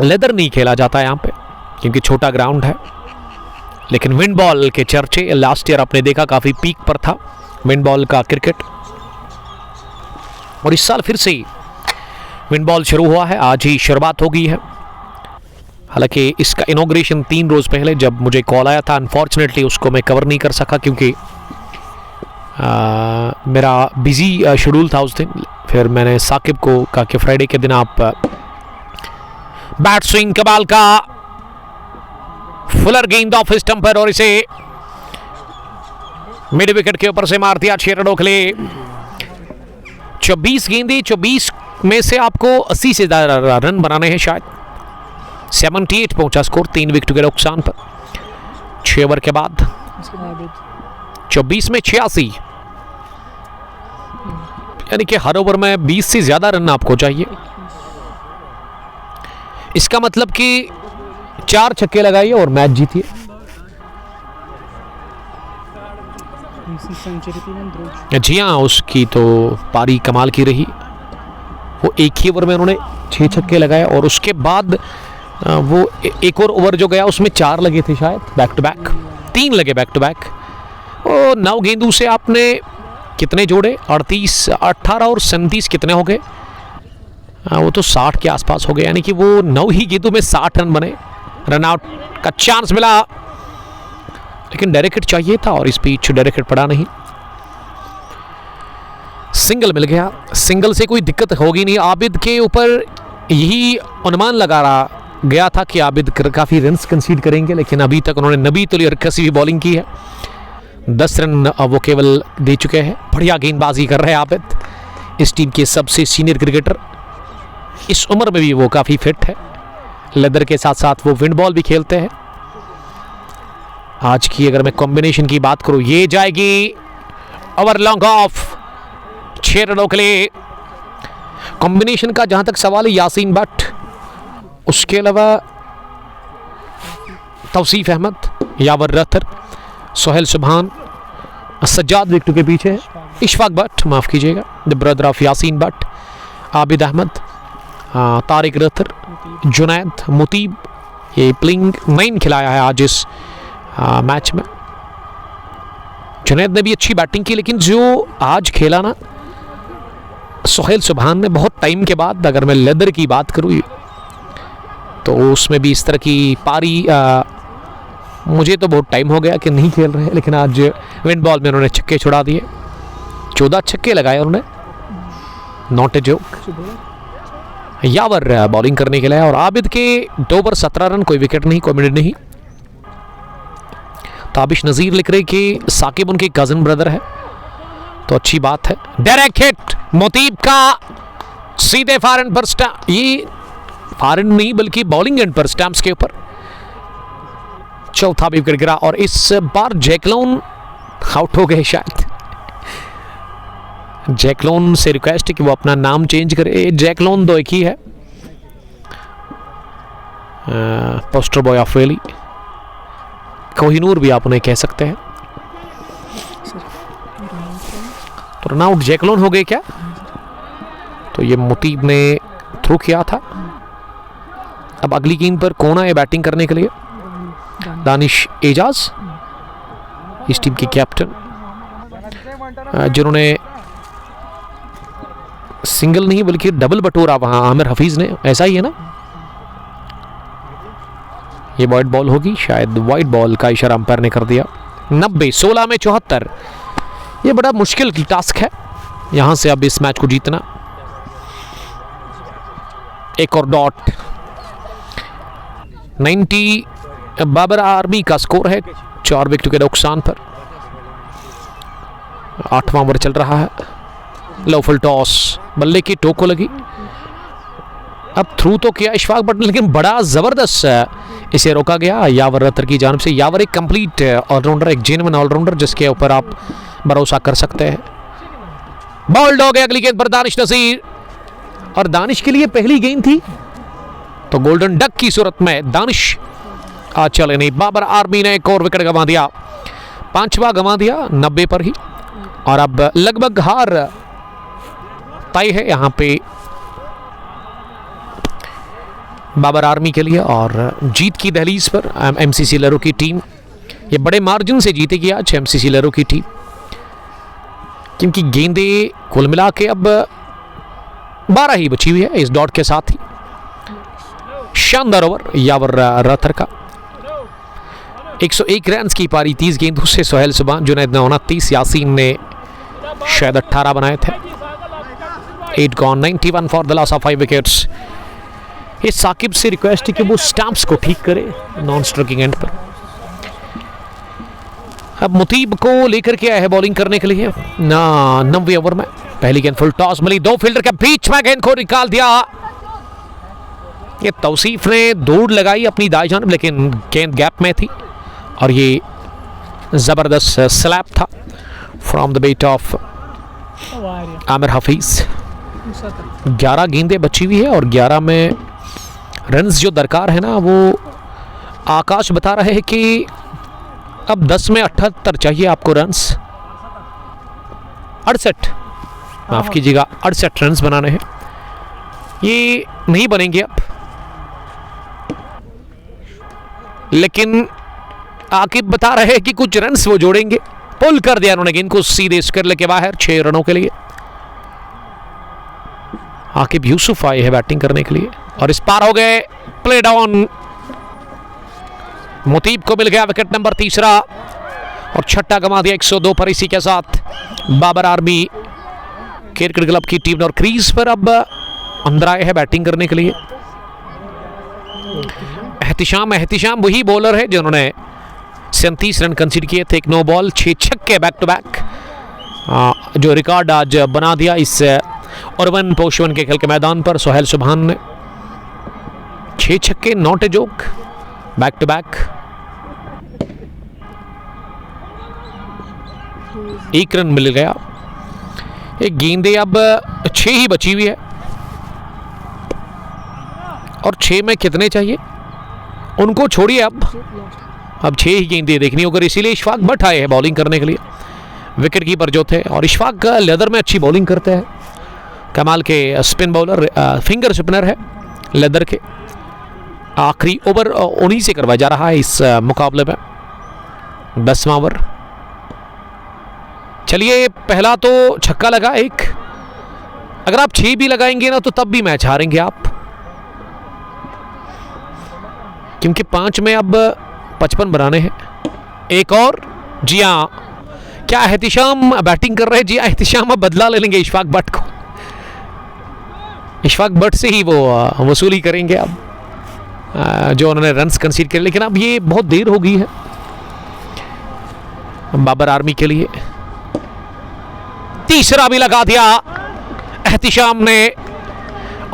लेदर नहीं खेला जाता यहाँ पे क्योंकि छोटा ग्राउंड है, लेकिन विंड बॉल के चर्चे लास्ट ईयर आपने देखा काफी पीक पर था विंड बॉल का क्रिकेट, और इस साल फिर से विंड बॉल शुरू हुआ है। आज ही शुरुआत हो गई है। हालांकि इसका इनॉग्रेशन 3 रोज पहले जब मुझे कॉल आया था, अनफॉर्चुनेटली उसको मैं कवर नहीं कर सका क्योंकि मेरा बिजी शेड्यूल था उस दिन। फिर मैंने साकिब को कहा कि फ्राइडे के दिन आप बैट स्विंग कमाल का, फुलर गेंद ऑफ स्टंपर, और इसे मिड विकेट के ऊपर से मार दिया 6 रनों के लिए। 24 गेंदें, 24 में से आपको 80 से ज्यादा रन बनाने हैं शायद। 78 पहुंचा स्कोर 3 विकेट के नुकसान पर 6 ओवर के बाद। 24 में 86, यानी कि हर ओवर में 20 से ज्यादा रन आपको चाहिए। इसका मतलब कि 4 छक्के लगाइए और मैच जीतिए। जी हाँ, उसकी तो पारी कमाल की रही। वो एक ही ओवर में उन्होंने 6 छक्के लगाए और उसके बाद वो एक और ओवर जो गया उसमें 4 लगे थे शायद बैक टू बैक, 3 लगे बैक टू बैक। और 9 गेंदों से आपने कितने जोड़े, 38, 18 और 37 कितने हो गए? वो तो 60 के आसपास हो गए, यानी कि वो 9 ही गेंदों में 60 रन बने। रन आउट का चांस मिला, लेकिन डायरेक्ट हिट चाहिए था और इस बीच डायरेक्ट हिट पड़ा नहीं। सिंगल मिल गया, सिंगल से कोई दिक्कत होगी नहीं। आबिद के ऊपर यही अनुमान लगा रहा गया था कि आबिद काफ़ी रन्स कंसीड करेंगे, लेकिन अभी तक उन्होंने 90 तो और 81 बॉलिंग की है, 10 रन वो केवल दे चुके हैं। बढ़िया गेंदबाजी कर रहे हैं आबिद, इस टीम के सबसे सीनियर क्रिकेटर। इस उम्र में भी वो काफ़ी फिट है, लेदर के साथ साथ वो विंड बॉल भी खेलते हैं। आज की अगर मैं कॉम्बिनेशन की बात करूं, ये जाएगी ओवर लॉन्ग ऑफ, 6 रनों के लिए। कॉम्बिनेशन का जहां तक सवाल है, यासीन भट्ट, उसके अलावा तौसीफ अहमद, यावर रथर, सोहेल सुभान, सज्जाद विकेट के पीछे है, इशफाक भट्ट, माफ कीजिएगा, the brother of Yasin Bhat, Abid Ahmad, Tariq Rather, Junaid, Muteeb. ये प्लेइंग 9 खिलाया है आज इस मैच में। जुनैद ने भी अच्छी बैटिंग की, लेकिन जो आज खेला ना सोहेल सुभान ने, बहुत टाइम के बाद, अगर मैं लेदर की बात करूँ तो उसमें भी इस तरह की पारी मुझे तो बहुत टाइम हो गया कि नहीं खेल रहे हैं, लेकिन आज विंड बॉल में उन्होंने छक्के छुड़ा दिए, 14 छक्के लगाए उन्होंने, not a joke. Yavar bowling करने के लिए, और आबिद के 2 ओवर 17 रन, कोई विकेट नहीं, कोई मिनट नहीं। ताबिश नज़ीर लिख रहे कि साकिब उनके कजन ब्रदर है, तो अच्छी बात है। डायरेक्ट हिट मुतीब का, सीधे फार एंड पर स्टैम्प, ये फार एंड नहीं बल्कि बॉलिंग एंड पर स्टैम्प्स के ऊपर चौथा भी विकेट गिरा। और इस बार जैकलोन आउट हो गए शायद। जैकलोन से रिक्वेस्ट है कि वो अपना नाम चेंज करे, जैकलोन तो एक ही है, पोस्टर बॉय ऑफ वेली, कोहिनूर भी आप उन्हें कह सकते हैं। तो रन आउट जैकलोन हो गए क्या? तो ये मुतीब ने थ्रू किया था। अब अगली गेंद पर कौन आए बैटिंग करने के लिए? दानिश एजाज, इस टीम के कैप्टन, जिन्होंने सिंगल नहीं बल्कि डबल बटोरा वहां आमिर हफीज ने, ऐसा ही है ना? ये वाइट बॉल होगी शायद, वाइट बॉल का इशारा अंपायर ने कर दिया। 90, 16 में 74, ये बड़ा मुश्किल टास्क है यहां से अब इस मैच को जीतना। एक और डॉट, 90 बाबर आर्मी का स्कोर है, 4 विकेट के नुकसान पर। 8वां ओवर चल रहा है, लो फुल टॉस, बल्ले की टोक को लगी, अब थ्रू तो किया इशफाक भट्ट, लेकिन बड़ा जबरदस्त इसे रोका गया यावर रथर की जानिब से। यावर एक कंप्लीट ऑलराउंडर, एक जेन्युइन ऑलराउंडर जिसके ऊपर आप भरोसा कर सकते हैं। बॉल्ड हो गया अगली गेंद पर दानिश नसीर, और दानिश के लिए पहली गेंद थी, तो गोल्डन डक की सूरत में दानिश आज चले नहीं। बाबर आर्मी ने एक और विकेट गंवा दिया, 5वां गंवा दिया 90 पर ही, और अब लगभग हार तय है यहाँ पे बाबर आर्मी के लिए। और जीत की दहलीज पर एमसीसी लहरों की टीम, ये बड़े मार्जिन से जीतेगी आज एमसीसी लहरों की टीम, क्योंकि गेंदें कुल मिला के अब 12 ही बची हुई है इस डॉट के साथ ही। शानदार ओवर यावर रथर का, 101 रन की पारी 30 गेंदों से। सोहेल सुभान, जुनैद ने 29, यासीन ने शायद 18 बनाए थे। 8 gone, 91 for the loss of 5 wickets. ये साकिब से रिक्वेस्ट है कि वो स्टैम्प्स को ठीक करे नॉन स्ट्रोकिंग एंड पर। अब मुतीब को लेकर के आया है बॉलिंग करने के लिए 90वें ओवर में। पहली गेंद फुल टॉस मिली, 2 फील्डर के बीच में गेंद को निकाल दिया। ये तौसीफ ने दौड़ लगाई अपनी दाएं जानिब, लेकिन गेंद गैप में थी, और ये जबरदस्त स्लैप था from the bat of Aamir Hafeez. 11 गेंदें बची हुई है, और 11 में रन्स जो दरकार है ना, वो आकाश बता रहे हैं कि अब 10 में 78 चाहिए आपको रन्स। 68, माफ कीजिएगा, 68 रन्स बनाने हैं, ये नहीं बनेंगे अब। लेकिन आकिब बता रहे हैं कि कुछ रन्स वो जोड़ेंगे। पुल कर दिया उन्होंने गेंद को सीधे स्क्वायर के बाहर 6 रनों के लिए। आकिब यूसुफ आए हैं बैटिंग करने के लिए और इस पार हो गए। प्ले डाउन, मुतीब को मिल गया विकेट नंबर 3 और छठा गंवा दिया 102 पर। इसी के साथ बाबर आर्मी क्रिकेट क्लब की टीम और क्रीज पर अब अंदर आए हैं बैटिंग करने के लिए। एहतिशाम वही बॉलर है जिन्होंने 37 रन कंसीड किए थे, 1 नो बॉल 6 छक्के बैक टू बैक, जो रिकॉर्ड आज बना दिया इस अर्बन पोशवन के खेल के मैदान पर। सोहेल सुभान ने 6 छक्के, not a joke, back to back. 1 run मिल गया। एक गेंदे अब 6 ही बची हुई है और 6 में कितने चाहिए उनको छोड़िए, अब 6 ही गेंदें देखनी होगी। इसीलिए इशफाक भट्ट आए हैं बॉलिंग करने के लिए, विकेट कीपर जो थे। और इशफाक लेदर में अच्छी बॉलिंग करते हैं, कमाल के स्पिन बॉलर, फिंगर स्पिनर है लेदर के। आखिरी ओवर उन्हीं से करवाया जा रहा है इस मुकाबले में, 10वां ओवर। चलिए, पहला तो छक्का लगा एक। अगर आप 6 भी लगाएंगे ना तो तब भी मैच हारेंगे आप, क्योंकि 5 में अब 55 बनाने हैं। एक और, जी हाँ, क्या एहतिशाम बैटिंग कर रहे हैं? जी हाँ, एहतिशाम अब बदला ले लेंगे इशफाक भट्ट को। इशफाक भट्ट से ही वो वसूली करेंगे अब, जो उन्होंने रन्स कंसीड किए। लेकिन अब ये बहुत देर हो गई है बाबर आर्मी के लिए। तीसरा भी लगा दिया एहतिशाम ने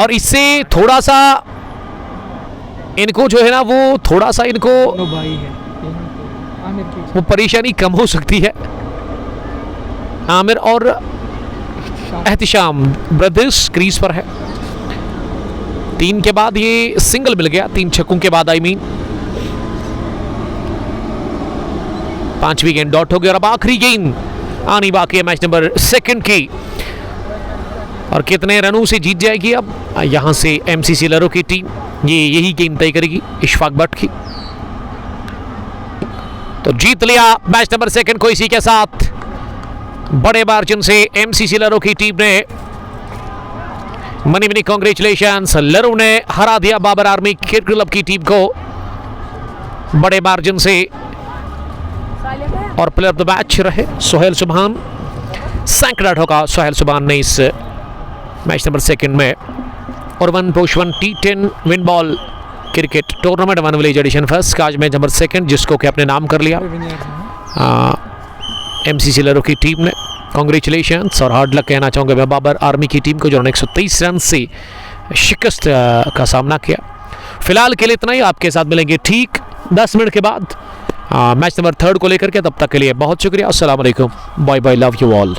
और इससे थोड़ा सा इनको जो है ना, वो थोड़ा सा इनको वो परेशानी कम हो सकती है। आमिर और एहतिशाम ब्रदर्स क्रीज पर है। 3 के बाद ये सिंगल मिल गया, 3 छक्कों के बाद, आई मीन 5वीं गेंद डॉट हो गई और अब आखिरी गेंद आनी बाकी है मैच नंबर 2 की। और कितने रनों से जीत जाएगी अब यहां से एमसीसी लरो की टीम, ये यही गेंद तय करेगी इशफाक भट्ट की। तो जीत लिया मैच नंबर 2 को। इसी के साथ बड़े मार्जिन से एमसीसी लरो की टीम ने, मनी कांग्रेचुलेशंस, लरो ने हरा दिया बाबर आर्मी क्रिकेट क्लब की टीम को बड़े मार्जिन से। और प्लेयर ऑफ द मैच रहे सोहेल सुभान। सैकड़ा ठोका सोहेल सुभान ने इस मैच नंबर 2 में। और urban Poshwan T10 win ball cricket tournament 1 village edition first का आज मैच नंबर 2 जिसको कि अपने नाम कर लिया एमसीसी लरो की टीम ने। कांग्रेचुलेशंस और हार्ड लक कहना चाहूँगा मैं बाबर आर्मी की टीम को, जिन्होंने 123 रन से शिकस्त का सामना किया। फिलहाल के लिए इतना ही, आपके साथ मिलेंगे ठीक 10 मिनट के बाद मैच नंबर 3 को लेकर के। तब तक के लिए बहुत शुक्रिया, अस्सलाम वालेकुम, bye bye, love you all.